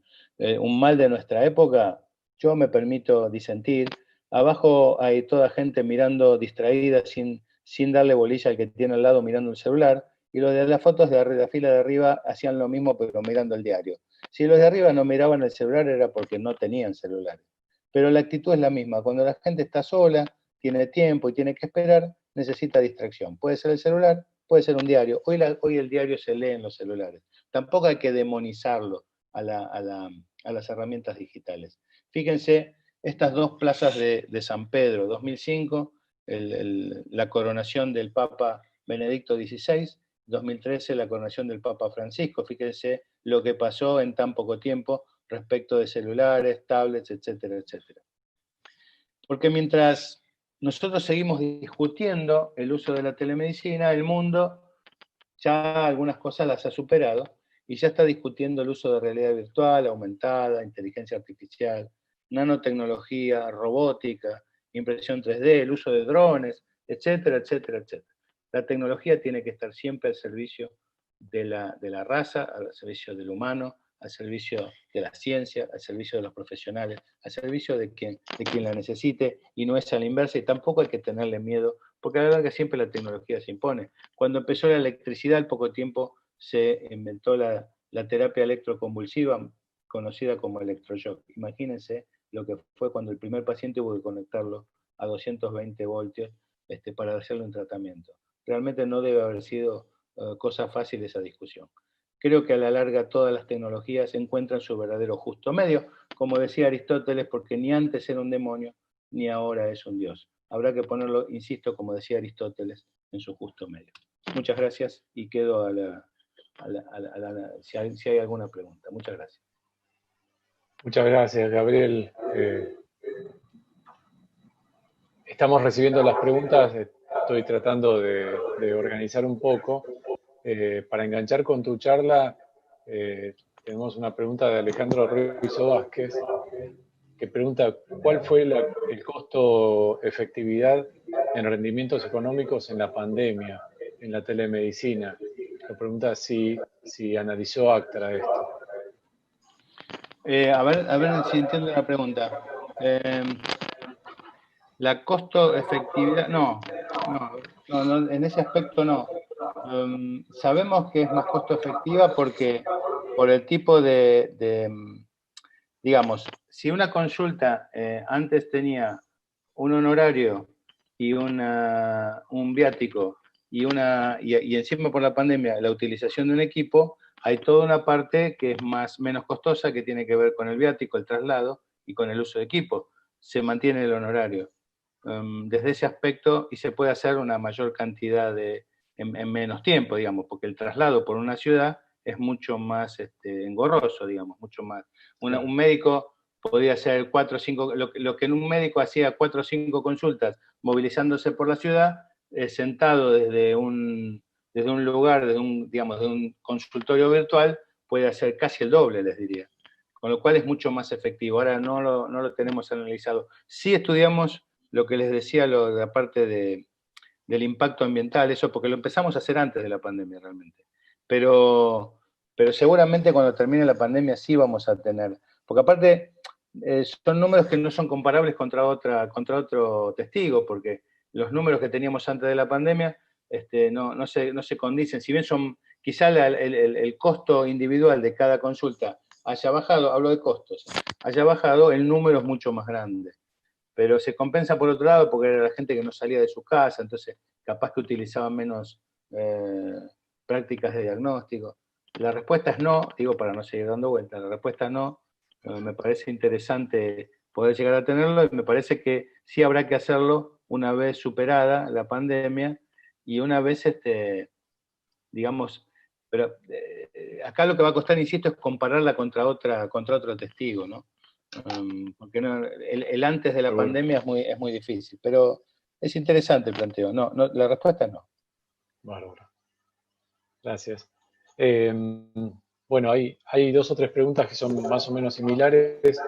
mal de nuestra época, yo me permito disentir. Abajo hay toda gente mirando distraída, sin darle bolilla al que tiene al lado mirando el celular, y los de las fotos de la fila de arriba hacían lo mismo pero mirando el diario. Si los de arriba no miraban el celular era porque no tenían celulares. Pero la actitud es la misma. Cuando la gente está sola, tiene tiempo y tiene que esperar, necesita distracción. Puede ser el celular, puede ser un diario. Hoy el diario se lee en los celulares. Tampoco hay que demonizarlo a las herramientas digitales. Fíjense, estas dos plazas de San Pedro, 2005, la coronación del Papa Benedicto XVI, 2013 la coronación del Papa Francisco. Fíjense lo que pasó en tan poco tiempo respecto de celulares, tablets, etcétera, etcétera. Porque mientras nosotros seguimos discutiendo el uso de la telemedicina, el mundo ya algunas cosas las ha superado y ya está discutiendo el uso de realidad virtual, aumentada, inteligencia artificial, nanotecnología, robótica, impresión 3D, el uso de drones, etcétera, etcétera, etcétera. La tecnología tiene que estar siempre al servicio de la raza, al servicio del humano, al servicio de la ciencia, al servicio de los profesionales, al servicio de quien la necesite, y no es a la inversa, y tampoco hay que tenerle miedo, porque a la larga siempre la tecnología se impone. Cuando empezó la electricidad, al poco tiempo se inventó la terapia electroconvulsiva, conocida como electroshock. Imagínense lo que fue cuando el primer paciente hubo que conectarlo a 220 voltios para hacerle un tratamiento. Realmente no debe haber sido cosa fácil esa discusión. Creo que a la larga todas las tecnologías encuentran su verdadero justo medio, como decía Aristóteles, porque ni antes era un demonio, ni ahora es un dios. Habrá que ponerlo, insisto, como decía Aristóteles, en su justo medio. Muchas gracias y quedo si hay alguna pregunta. Muchas gracias. Muchas gracias, Gabriel. Estamos recibiendo las preguntas, estoy tratando de organizar un poco. Para enganchar con tu charla, tenemos una pregunta de Alejandro Ruiz Vázquez, que pregunta, ¿cuál fue el costo-efectividad en rendimientos económicos en la pandemia, en la telemedicina? Lo pregunta si analizó ACTRA esto. A ver si entiendo la pregunta. La costo-efectividad, no, en ese aspecto no. Sabemos que es más costo-efectiva porque por el tipo digamos, si una consulta antes tenía un honorario y un viático y encima por la pandemia la utilización de un equipo, hay toda una parte que es menos costosa, que tiene que ver con el viático, el traslado y con el uso de equipo. Se mantiene el honorario. Desde ese aspecto, y se puede hacer una mayor cantidad en menos tiempo, digamos, porque el traslado por una ciudad es mucho más engorroso, digamos, mucho más. Un médico podría hacer 4 o 5, lo que en un médico hacía 4 o 5 consultas movilizándose por la ciudad, sentado desde un lugar, de un consultorio virtual, puede hacer casi el doble, les diría. Con lo cual es mucho más efectivo. Ahora no lo tenemos analizado. Sí estudiamos lo que les decía, la parte del impacto ambiental, eso porque lo empezamos a hacer antes de la pandemia realmente. Pero seguramente cuando termine la pandemia sí vamos a tener, porque aparte son números que no son comparables contra otro testigo, porque los números que teníamos antes de la pandemia no se condicen, si bien son, quizá el costo individual de cada consulta haya bajado, hablo de costos, haya bajado, el número es mucho más grande. Pero se compensa por otro lado porque era la gente que no salía de su casa, entonces capaz que utilizaban menos prácticas de diagnóstico. La respuesta es no, digo para no seguir dando vueltas, la respuesta es no. Me parece interesante poder llegar a tenerlo y me parece que sí habrá que hacerlo una vez superada la pandemia y una vez, digamos, pero acá lo que va a costar, insisto, es compararla contra otro testigo, ¿no? Porque el antes de la pandemia es muy difícil, pero es interesante el planteo. No, la respuesta es no. Bárbaro. Gracias. Bueno, hay 2 o 3 preguntas que son más o menos similares,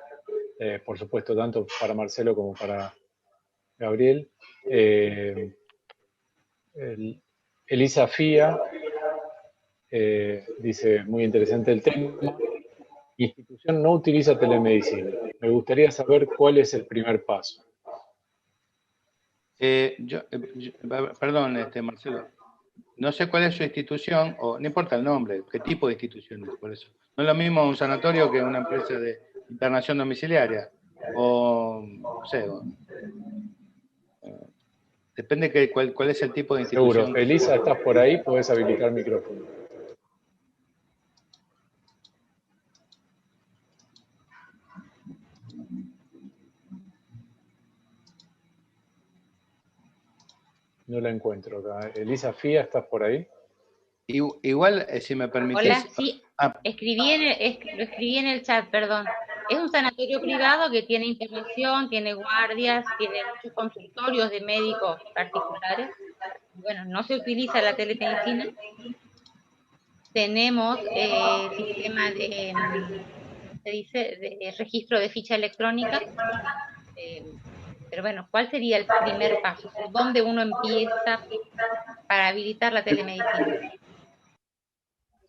por supuesto, tanto para Marcelo como para Gabriel. Elisa Fía dice, muy interesante el tema. Mi institución no utiliza telemedicina. Me gustaría saber cuál es el primer paso. Perdón, Marcelo. No sé cuál es su institución, o no importa el nombre, qué tipo de institución es, por eso. No es lo mismo un sanatorio que una empresa de internación domiciliaria. O, no sé, depende cuál es el tipo de institución. Seguro. Elisa, ¿estás por ahí? Podés habilitar el micrófono. No la encuentro acá. Elisa Fía, ¿estás por ahí? Igual, si me permitís... Hola, sí, lo escribí en el chat, perdón. Es un sanatorio privado que tiene intervención, tiene guardias, tiene muchos consultorios de médicos particulares. Bueno, no se utiliza la telemedicina. Tenemos sistema de registro de ficha electrónica. Pero bueno, ¿cuál sería el primer paso? ¿Dónde uno empieza para habilitar la telemedicina?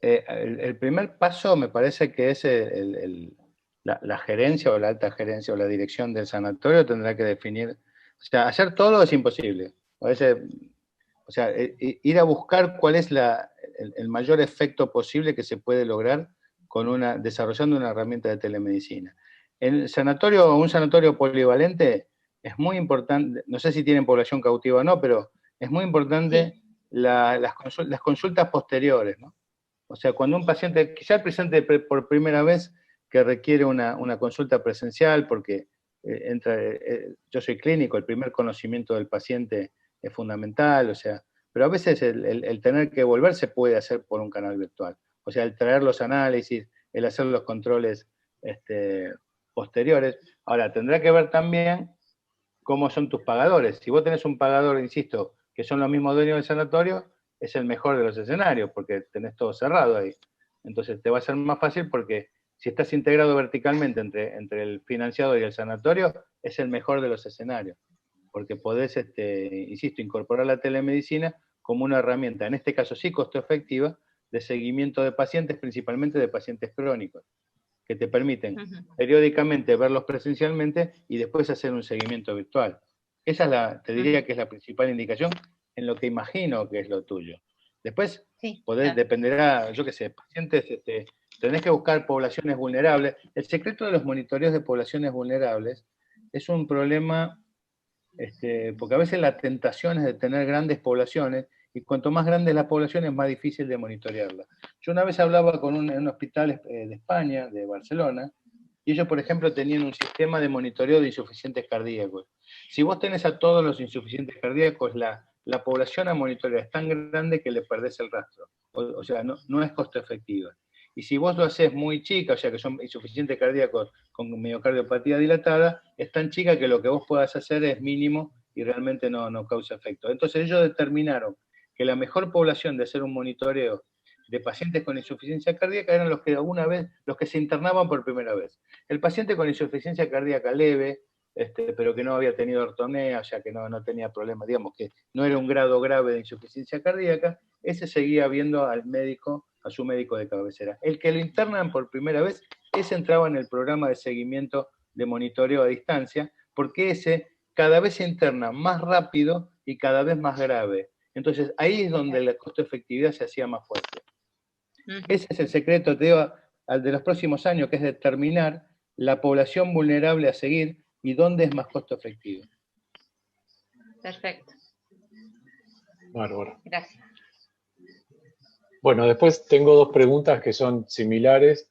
El primer paso me parece que es la gerencia o la alta gerencia o la dirección del sanatorio tendrá que definir, o sea, hacer todo es imposible. O sea, ir a buscar cuál es el mayor efecto posible que se puede lograr desarrollando una herramienta de telemedicina. Un sanatorio polivalente es muy importante, no sé si tienen población cautiva o no, pero es muy importante Sí. las consultas posteriores, ¿no? O sea, cuando un paciente, quizá el paciente por primera vez que requiere una consulta presencial, porque yo soy clínico, el primer conocimiento del paciente es fundamental, o sea, pero a veces el tener que volver se puede hacer por un canal virtual. O sea, el traer los análisis, el hacer los controles posteriores. Ahora, tendrá que ver también cómo son tus pagadores. Si vos tenés un pagador, insisto, que son los mismos dueños del sanatorio, es el mejor de los escenarios, porque tenés todo cerrado ahí. Entonces te va a ser más fácil porque si estás integrado verticalmente entre el financiador y el sanatorio, es el mejor de los escenarios. Porque podés, insisto, incorporar la telemedicina como una herramienta, en este caso sí costo efectiva, de seguimiento de pacientes, principalmente de pacientes crónicos, que te permiten periódicamente verlos presencialmente y después hacer un seguimiento virtual. Esa te diría que es la principal indicación en lo que imagino que es lo tuyo. Después, Sí, dependerá, yo qué sé, pacientes, tenés que buscar poblaciones vulnerables. El secreto de los monitoreos de poblaciones vulnerables es un problema, porque a veces la tentación es de tener grandes poblaciones, y cuanto más grande es la población es más difícil de monitorearla. Yo una vez hablaba en un hospital de España, de Barcelona, y ellos, por ejemplo, tenían un sistema de monitoreo de insuficientes cardíacos. Si vos tenés a todos los insuficientes cardíacos, la población a monitorear es tan grande que le perdés el rastro. O sea, no es costo efectiva. Y si vos lo haces muy chica, o sea, que son insuficientes cardíacos con miocardiopatía dilatada, es tan chica que lo que vos puedas hacer es mínimo y realmente no causa efecto. Entonces ellos determinaron que la mejor población de hacer un monitoreo de pacientes con insuficiencia cardíaca eran los que se internaban por primera vez. El paciente con insuficiencia cardíaca leve, pero que no había tenido ortonea, o sea que no tenía problemas, digamos que no era un grado grave de insuficiencia cardíaca, ese seguía viendo a su médico de cabecera. El que lo internan por primera vez, ese entraba en el programa de seguimiento de monitoreo a distancia, porque ese cada vez se interna más rápido y cada vez más grave. Entonces ahí es donde la costo-efectividad se hacía más fuerte. Ese es el secreto, te digo, de los próximos años, que es determinar la población vulnerable a seguir y dónde es más costo efectivo. Perfecto. Bárbaro. Gracias. Bueno, después tengo dos preguntas que son similares.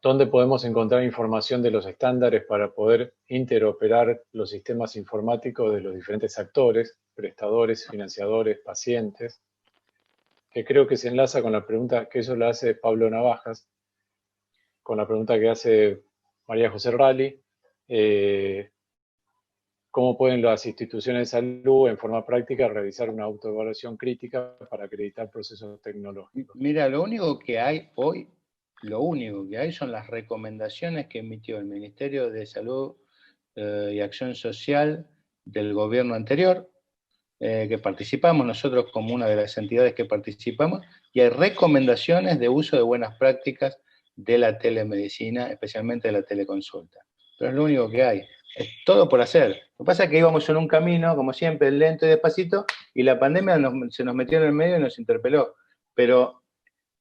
¿Dónde podemos encontrar información de los estándares para poder interoperar los sistemas informáticos de los diferentes actores, prestadores, financiadores, pacientes? Que creo que se enlaza con la pregunta que eso la hace Pablo Navajas, con la pregunta que hace María José Ralli. ¿Cómo pueden las instituciones de salud en forma práctica realizar una autoevaluación crítica para acreditar procesos tecnológicos? Mira, lo único que hay son las recomendaciones que emitió el Ministerio de Salud y Acción Social del gobierno anterior, que participamos nosotros como una de las entidades que participamos, y hay recomendaciones de uso de buenas prácticas de la telemedicina, especialmente de la teleconsulta. Pero es lo único que hay. Es todo por hacer. Lo que pasa es que íbamos en un camino, como siempre, lento y despacito, y la pandemia se nos metió en el medio y nos interpeló. Pero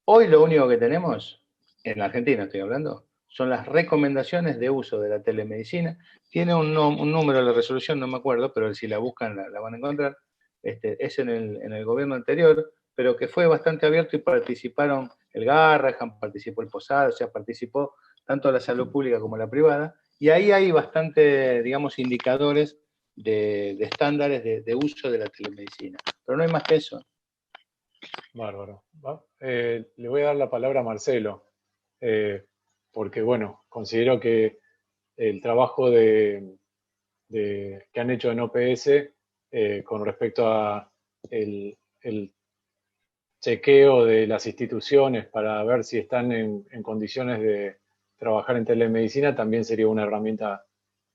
hoy lo único que tenemos, en la Argentina estoy hablando, son las recomendaciones de uso de la telemedicina. Tiene un número de la resolución, no me acuerdo, pero si la buscan la van a encontrar. Es en el gobierno anterior, pero que fue bastante abierto y participaron el Garrahan, participó el Posada, o sea, participó tanto la salud pública como la privada, y ahí hay bastante, digamos, indicadores de estándares de uso de la telemedicina. Pero no hay más que eso. Bárbaro. Le voy a dar la palabra a Marcelo, porque, bueno, considero que el trabajo que han hecho en OPS con respecto a el chequeo de las instituciones para ver si están en condiciones de trabajar en telemedicina también sería una herramienta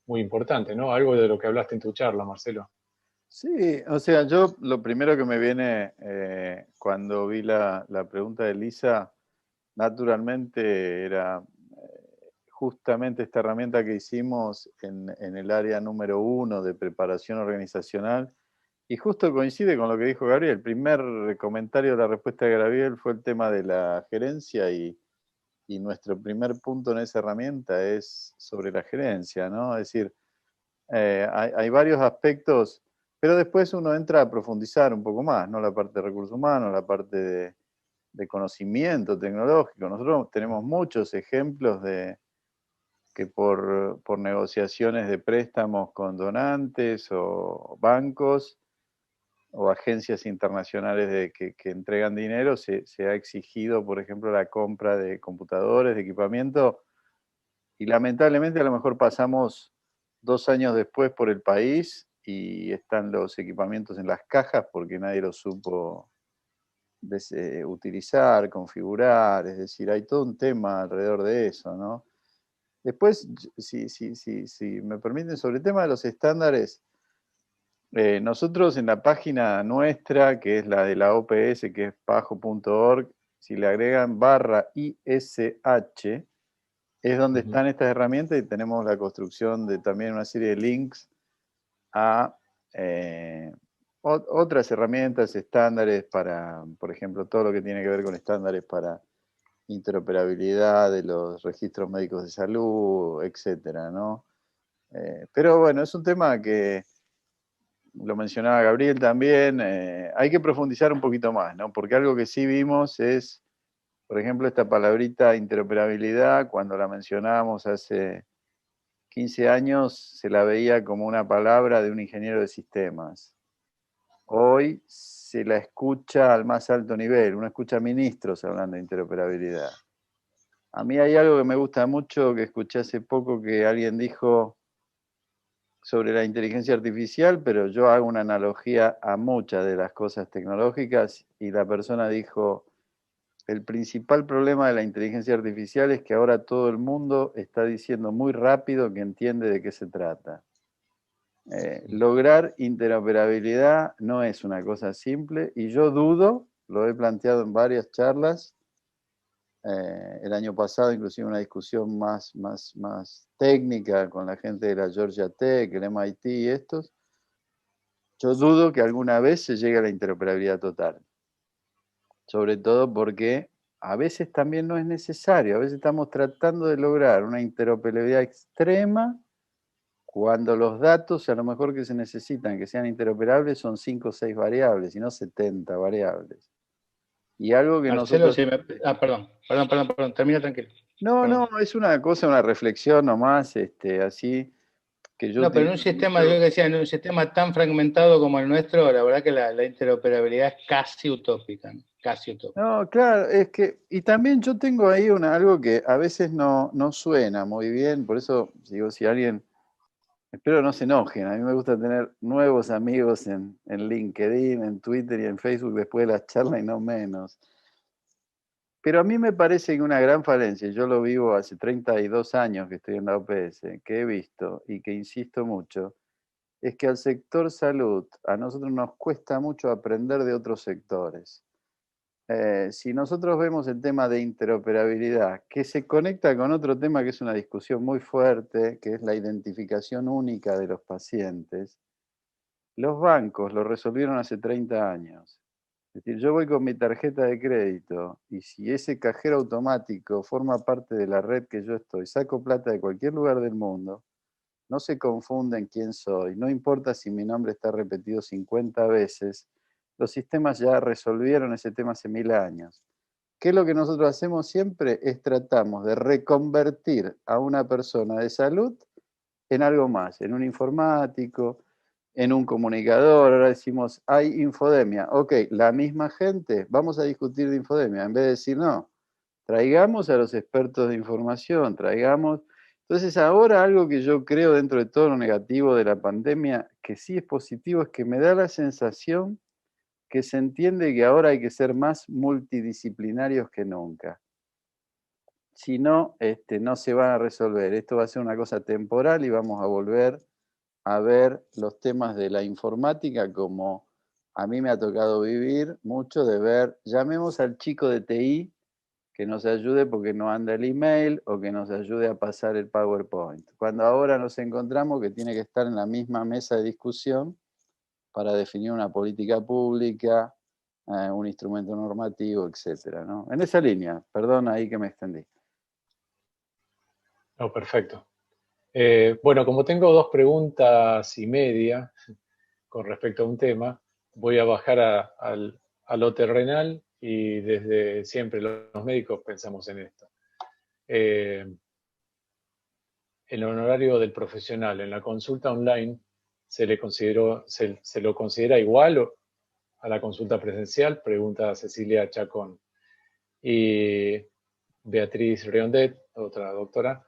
muy importante, ¿no? Algo de lo que hablaste en tu charla, Marcelo. Sí, o sea, yo lo primero que me viene cuando vi la pregunta de Lisa, naturalmente era justamente esta herramienta que hicimos en el área número 1 de preparación organizacional, y justo coincide con lo que dijo Gabriel. El primer comentario de la respuesta de Gabriel fue el tema de la gerencia, y nuestro primer punto en esa herramienta es sobre la gerencia, ¿no? Es decir, hay varios aspectos, pero después uno entra a profundizar un poco más, ¿no? La parte de recursos humanos, la parte de conocimiento tecnológico. Nosotros tenemos muchos ejemplos de que por negociaciones de préstamos con donantes o bancos o agencias internacionales que entregan dinero, se ha exigido, por ejemplo, la compra de computadores, de equipamiento, y lamentablemente a lo mejor pasamos 2 años después por el país y están los equipamientos en las cajas porque nadie los supo utilizar, configurar. Es decir, hay todo un tema alrededor de eso, ¿no? Después, si me permiten, sobre el tema de los estándares, nosotros en la página nuestra, que es la de la OPS, que es pajo.org, si le agregan /ISH, es donde están estas herramientas, y tenemos la construcción de también una serie de links a otras herramientas, estándares para, por ejemplo, todo lo que tiene que ver con estándares para interoperabilidad de los registros médicos de salud, etcétera, ¿no? Pero bueno, es un tema que lo mencionaba Gabriel también, hay que profundizar un poquito más, ¿no? Porque algo que sí vimos es, por ejemplo, esta palabrita interoperabilidad, cuando la mencionábamos hace 15 años, se la veía como una palabra de un ingeniero de sistemas. Hoy se la escucha al más alto nivel, uno escucha ministros hablando de interoperabilidad. A mí hay algo que me gusta mucho, que escuché hace poco, que alguien dijo sobre la inteligencia artificial, pero yo hago una analogía a muchas de las cosas tecnológicas, y la persona dijo: el principal problema de la inteligencia artificial es que ahora todo el mundo está diciendo muy rápido que entiende de qué se trata. Lograr interoperabilidad no es una cosa simple, y yo dudo, lo he planteado en varias charlas, el año pasado inclusive una discusión más técnica con la gente de la Georgia Tech, el MIT y estos. Yo dudo que alguna vez se llegue a la interoperabilidad total. Sobre todo porque a veces también no es necesario. A veces estamos tratando de lograr una interoperabilidad extrema cuando los datos a lo mejor que se necesitan que sean interoperables son 5 o 6 variables y no 70 variables. Y algo que Marcelo, nosotros... perdón, termina tranquilo. No, es una cosa, una reflexión nomás, así, que yo No, pero en un utilizo sistema, mucho. yo decía, en un sistema tan fragmentado como el nuestro, la verdad que la interoperabilidad es casi utópica, ¿no? Casi utópica. No, claro, es que, y también yo tengo ahí algo que a veces no suena muy bien, por eso digo, si alguien, espero no se enojen, a mí me gusta tener nuevos amigos en LinkedIn, en Twitter y en Facebook después de las charlas, y no menos. Pero a mí me parece que una gran falencia, yo lo vivo hace 32 años que estoy en la OPS, que he visto y que insisto mucho, es que al sector salud a nosotros nos cuesta mucho aprender de otros sectores. Si nosotros vemos el tema de interoperabilidad, que se conecta con otro tema que es una discusión muy fuerte, que es la identificación única de los pacientes, los bancos lo resolvieron hace 30 años. Es decir, yo voy con mi tarjeta de crédito y si ese cajero automático forma parte de la red que yo estoy, saco plata de cualquier lugar del mundo, no se confunden quién soy, no importa si mi nombre está repetido 50 veces, los sistemas ya resolvieron ese tema hace 1000 años. ¿Qué es lo que nosotros hacemos siempre? Es tratamos de reconvertir a una persona de salud en algo más, en un informático, en un comunicador. Ahora decimos, hay infodemia. Ok, la misma gente, vamos a discutir de infodemia. En vez de decir, no, traigamos a los expertos de información, traigamos... Entonces ahora algo que yo creo dentro de todo lo negativo de la pandemia, que sí es positivo, es que me da la sensación que se entiende que ahora hay que ser más multidisciplinarios que nunca. Si no, no se van a resolver. Esto va a ser una cosa temporal y vamos a volver a ver los temas de la informática como a mí me ha tocado vivir mucho de ver, llamemos al chico de TI que nos ayude porque no anda el email o que nos ayude a pasar el PowerPoint. Cuando ahora nos encontramos que tiene que estar en la misma mesa de discusión para definir una política pública, un instrumento normativo, etcétera, ¿no? En esa línea, perdón ahí que me extendí. No, perfecto. Bueno, como tengo 2 preguntas y media con respecto a un tema, voy a bajar a lo terrenal y desde siempre los médicos pensamos en esto. El honorario del profesional en la consulta online se lo considera igual a la consulta presencial, pregunta Cecilia Chacón. Y Beatriz Riondet, otra doctora,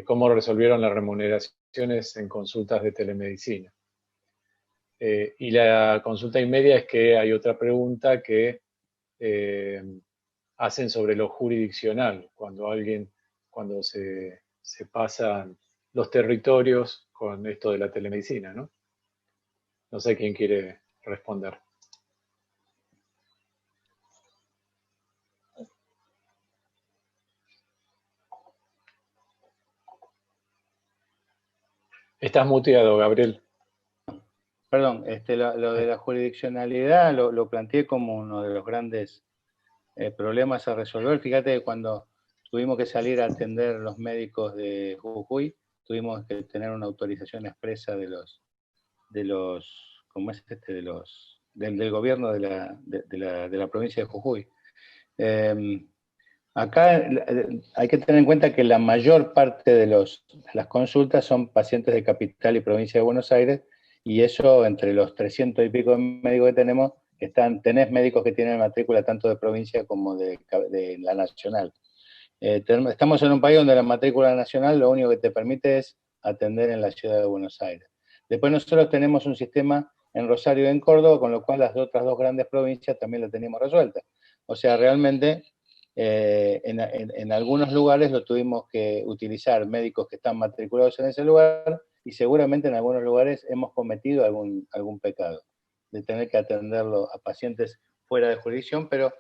cómo resolvieron las remuneraciones en consultas de telemedicina. Y la consulta y media es que hay otra pregunta que hacen sobre lo jurisdiccional, cuando se pasan los territorios con esto de la telemedicina, ¿no? No sé quién quiere responder. Estás muteado, Gabriel. Perdón, lo de la jurisdiccionalidad lo planteé como uno de los grandes problemas a resolver. Fíjate que cuando tuvimos que salir a atender los médicos de Jujuy, tuvimos que tener una autorización expresa del gobierno de la provincia de Jujuy. Acá hay que tener en cuenta que la mayor parte de las consultas son pacientes de Capital y Provincia de Buenos Aires, y eso entre los 300 y pico de médicos que tenemos, tenés médicos que tienen matrícula tanto de provincia como de la nacional. Estamos en un país donde la matrícula nacional lo único que te permite es atender en la ciudad de Buenos Aires. Después nosotros tenemos un sistema en Rosario y en Córdoba, con lo cual las otras 2 grandes provincias también la tenemos resuelta. O sea, realmente en algunos lugares lo tuvimos que utilizar médicos que están matriculados en ese lugar, y seguramente en algunos lugares hemos cometido algún pecado de tener que atenderlo a pacientes fuera de jurisdicción, pero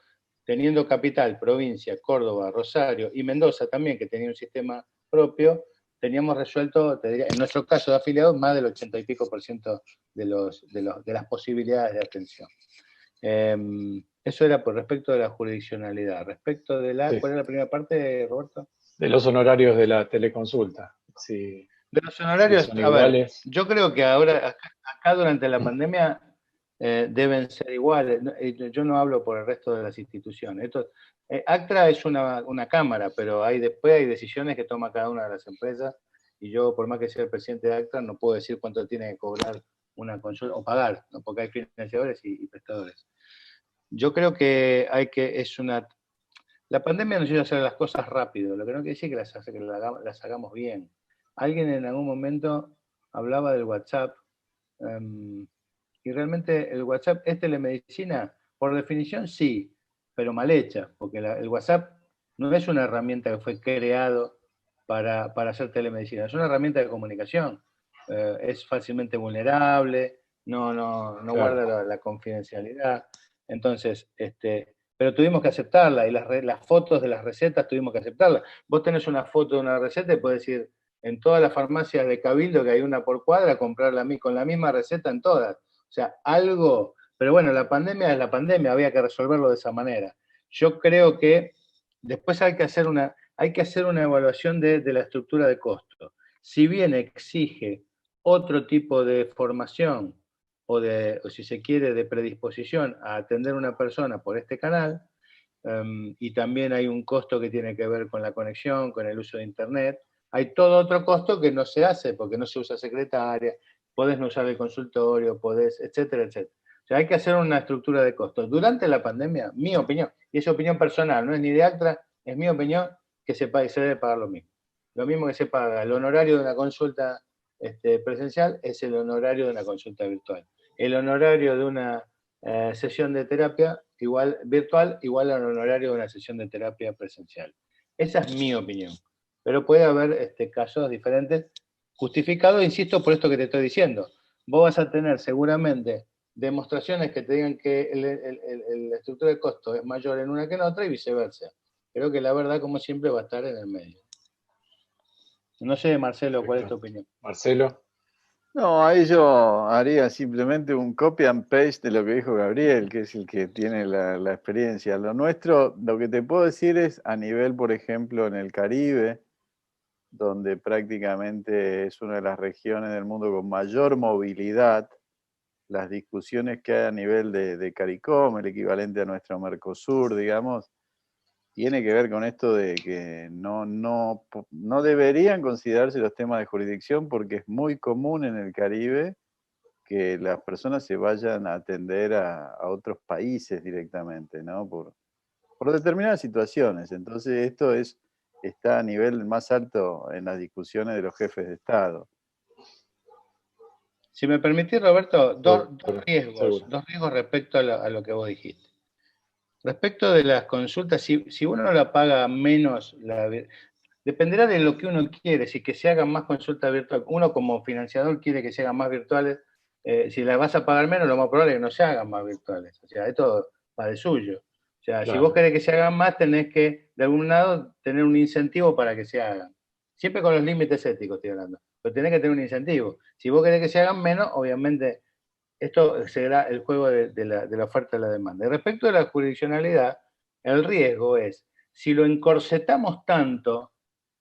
teniendo Capital, Provincia, Córdoba, Rosario y Mendoza también, que tenía un sistema propio, teníamos resuelto, te diría, en nuestro caso de afiliados, más del 80 y pico % de las posibilidades de atención. Eso era por respecto de la jurisdiccionalidad. Respecto de Sí. ¿Cuál es la primera parte, Roberto? De los honorarios de la teleconsulta. Sí. De los honorarios, son a ver, iguales. yo creo que ahora, acá durante la pandemia, deben ser iguales. Yo no hablo por el resto de las instituciones. ACTRA es una cámara, pero después hay decisiones que toma cada una de las empresas, y yo, por más que sea el presidente de ACTRA, no puedo decir cuánto tiene que cobrar una consulta o pagar, ¿no? Porque hay financiadores y prestadores. Yo creo que la pandemia nos hizo hacer las cosas rápido, lo que no quiere decir que las hagamos bien. Alguien en algún momento hablaba del WhatsApp, y realmente el WhatsApp es telemedicina, por definición sí, pero mal hecha, porque el WhatsApp no es una herramienta que fue creado para hacer telemedicina, es una herramienta de comunicación. Es fácilmente vulnerable, no Claro. guarda la confidencialidad. Entonces, pero tuvimos que aceptarla, y las fotos de las recetas tuvimos que aceptarlas. Vos tenés una foto de una receta y podés ir en todas las farmacias de Cabildo, que hay una por cuadra, comprarla con la misma receta en todas. O sea, algo, pero bueno, la pandemia es la pandemia, había que resolverlo de esa manera. Yo creo que después hay que hacer una evaluación de la estructura de costo. Si bien exige otro tipo de formación o si se quiere, de predisposición a atender a una persona por este canal, y también hay un costo que tiene que ver con la conexión, con el uso de Internet, hay todo otro costo que no se hace, porque no se usa secretaria, podés no usar el consultorio, etcétera, etcétera. O sea, hay que hacer una estructura de costos. Durante la pandemia, mi opinión, y es opinión personal, no es ni de ACTRA, es mi opinión, que se debe pagar lo mismo. Lo mismo que se paga el honorario de una consulta presencial es el honorario de una consulta virtual. El honorario de una sesión de terapia virtual igual al honorario de una sesión de terapia presencial. Esa es mi opinión. Pero puede haber casos diferentes justificados, insisto, por esto que te estoy diciendo. Vos vas a tener seguramente demostraciones que te digan que la estructura de costo es mayor en una que en otra y viceversa. Creo que la verdad, como siempre, va a estar en el medio. No sé, Marcelo, ¿cuál es tu opinión? Marcelo. No, ahí yo haría simplemente un copy and paste de lo que dijo Gabriel, que es el que tiene la experiencia. Lo nuestro, lo que te puedo decir es a nivel, por ejemplo, en el Caribe, donde prácticamente es una de las regiones del mundo con mayor movilidad, las discusiones que hay a nivel de CARICOM, el equivalente a nuestro Mercosur, digamos, tiene que ver con esto de que no deberían considerarse los temas de jurisdicción porque es muy común en el Caribe que las personas se vayan a atender a otros países directamente, ¿no? Por determinadas situaciones. Entonces esto está a nivel más alto en las discusiones de los jefes de Estado. Si me permitís, Roberto, dos riesgos respecto a lo que vos dijiste. Respecto de las consultas, si uno la paga menos, dependerá de lo que uno quiere, si que se hagan más consultas virtuales. Uno como financiador quiere que se hagan más virtuales, si las vas a pagar menos, lo más probable es que no se hagan más virtuales. O sea, esto va de suyo. O sea, claro, si vos querés que se hagan más, tenés que, de algún lado, tener un incentivo para que se hagan. Siempre con los límites éticos estoy hablando, pero tenés que tener un incentivo. Si vos querés que se hagan menos, obviamente esto será el juego de la oferta y la demanda. Y respecto a la jurisdiccionalidad, el riesgo es, si lo encorsetamos tanto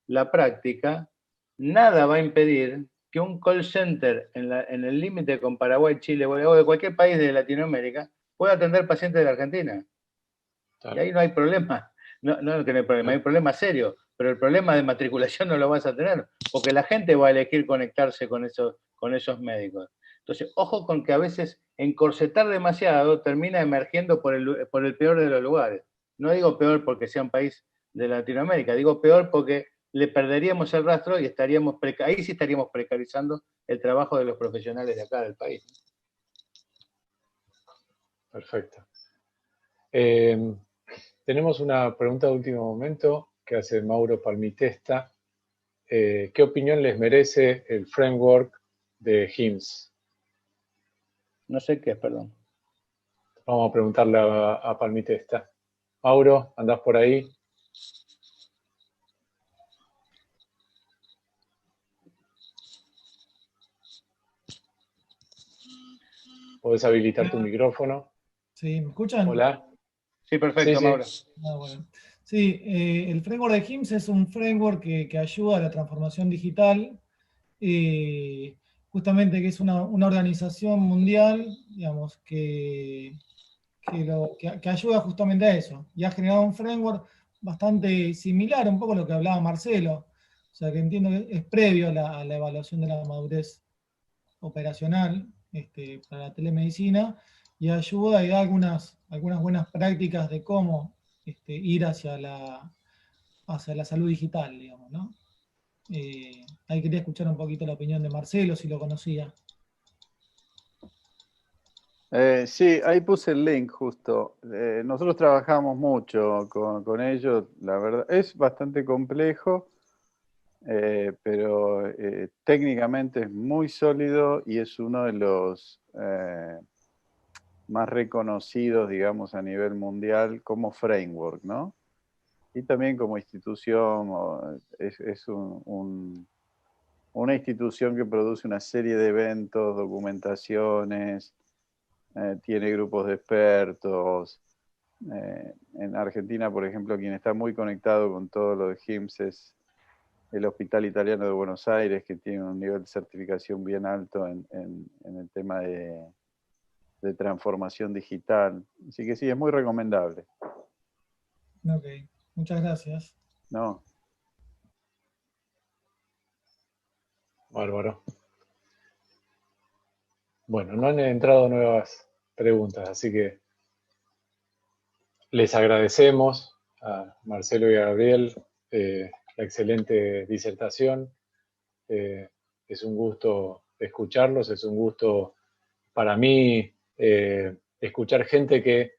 la práctica, nada va a impedir que un call center en el límite con Paraguay, Chile o de cualquier país de Latinoamérica pueda atender pacientes de la Argentina. Claro. Y ahí no hay problema. No que no hay problema, hay un problema serio, pero el problema de matriculación no lo vas a tener, porque la gente va a elegir conectarse con esos médicos. Entonces, ojo con que a veces encorsetar demasiado termina emergiendo por el peor de los lugares. No digo peor porque sea un país de Latinoamérica, digo peor porque le perderíamos el rastro y ahí sí estaríamos precarizando el trabajo de los profesionales de acá del país. Perfecto. Tenemos una pregunta de último momento que hace Mauro Palmitesta. ¿Qué opinión les merece el framework de HIMSS? No sé qué es, perdón. Vamos a preguntarle a Palmitesta. Mauro, ¿andás por ahí? ¿Podés habilitar tu micrófono? Sí, ¿me escuchan? Hola. Sí, perfecto, sí, Mauro. Bueno. Sí, el framework de HIMSS es un framework que ayuda a la transformación digital, justamente que es una organización mundial, digamos, que ayuda justamente a eso, y ha generado un framework bastante similar, un poco a lo que hablaba Marcelo, o sea que entiendo que es previo a la evaluación de la madurez operacional para la telemedicina, y ayuda y da algunas buenas prácticas de cómo ir hacia la salud digital, digamos, ¿no? Ahí quería escuchar un poquito la opinión de Marcelo, si lo conocía. Sí, ahí puse el link justo. Nosotros trabajamos mucho con ellos, la verdad. Es bastante complejo, pero técnicamente es muy sólido y es uno de los más reconocidos, digamos, a nivel mundial como framework, ¿no? Y también como institución, es una institución que produce una serie de eventos, documentaciones, tiene grupos de expertos. En Argentina, por ejemplo, quien está muy conectado con todo lo de HIMSS es el Hospital Italiano de Buenos Aires, que tiene un nivel de certificación bien alto en el tema de transformación digital. Así que sí, es muy recomendable. Ok, muchas gracias. No, Bárbaro. Bueno, no han entrado nuevas preguntas, así que les agradecemos a Marcelo y a Gabriel la excelente disertación. Es un gusto escucharlos, es un gusto para mí escuchar gente que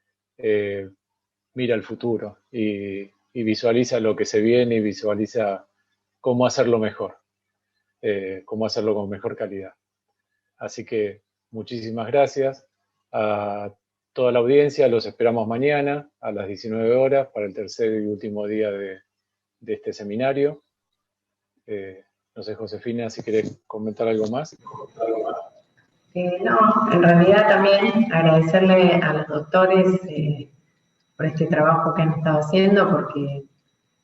mira el futuro y visualiza lo que se viene y visualiza cómo hacerlo mejor, cómo hacerlo con mejor calidad. Así que muchísimas gracias a toda la audiencia. Los esperamos mañana a las 19 horas para el tercer y último día de este seminario. No sé, Josefina, si querés comentar algo más. No, en realidad también agradecerle a los doctores por este trabajo que han estado haciendo, porque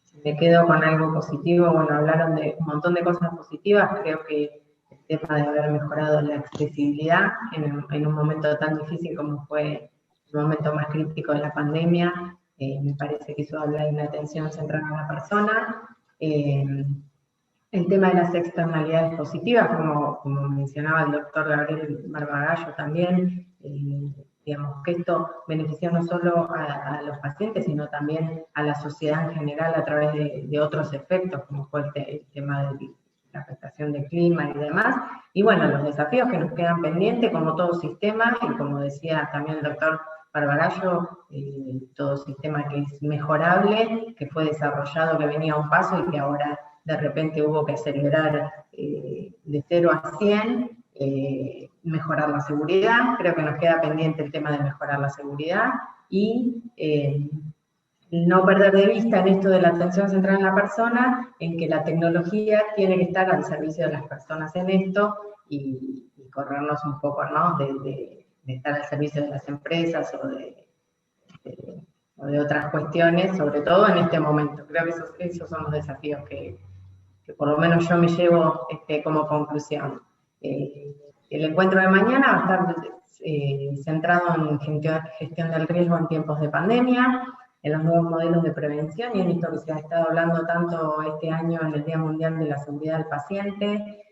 si me quedo con algo positivo, bueno, hablaron de un montón de cosas positivas, creo que el tema de haber mejorado la accesibilidad en un momento tan difícil como fue el momento más crítico de la pandemia, me parece que eso habla de una atención centrada en la persona. El tema de las externalidades positivas, como mencionaba el doctor Gabriel Barbagallo también, digamos que esto beneficia no solo a los pacientes, sino también a la sociedad en general a través de otros efectos, como fue el tema de la afectación del clima y demás. Y bueno, los desafíos que nos quedan pendientes, como todo sistema, y como decía también el doctor Barbagallo, todo sistema que es mejorable, que fue desarrollado, que venía a un paso y que ahora de repente hubo que acelerar de 0 a 100, mejorar la seguridad. Creo que nos queda pendiente el tema de mejorar la seguridad y no perder de vista en esto de la atención centrada en la persona, en que la tecnología tiene que estar al servicio de las personas en esto y corrernos un poco, ¿no? de estar al servicio de las empresas o de otras cuestiones, sobre todo en este momento. Creo que esos son los desafíos que por lo menos yo me llevo como conclusión. El encuentro de mañana va a estar centrado en gestión del riesgo en tiempos de pandemia, en los nuevos modelos de prevención y en esto que se ha estado hablando tanto este año en el Día Mundial de la Seguridad del Paciente,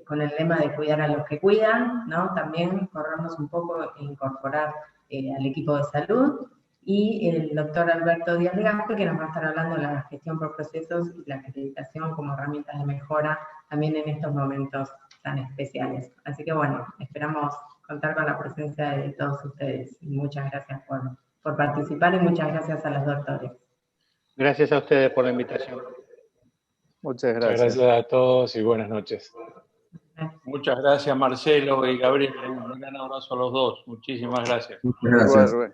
con el lema de cuidar a los que cuidan, ¿no? También corrernos un poco e incorporar al equipo de salud. Y el doctor Alberto Díaz Legazpi, que nos va a estar hablando de la gestión por procesos y la acreditación como herramientas de mejora también en estos momentos tan especiales. Así que bueno, esperamos contar con la presencia de todos ustedes. Muchas gracias por participar y muchas gracias a los doctores. Gracias a ustedes por la invitación. muchas gracias. Muchas gracias a todos y buenas noches. Muchas gracias, Marcelo y Gabriel. Un gran abrazo a los dos. Muchísimas gracias. Muchas gracias. Igual, Rubén.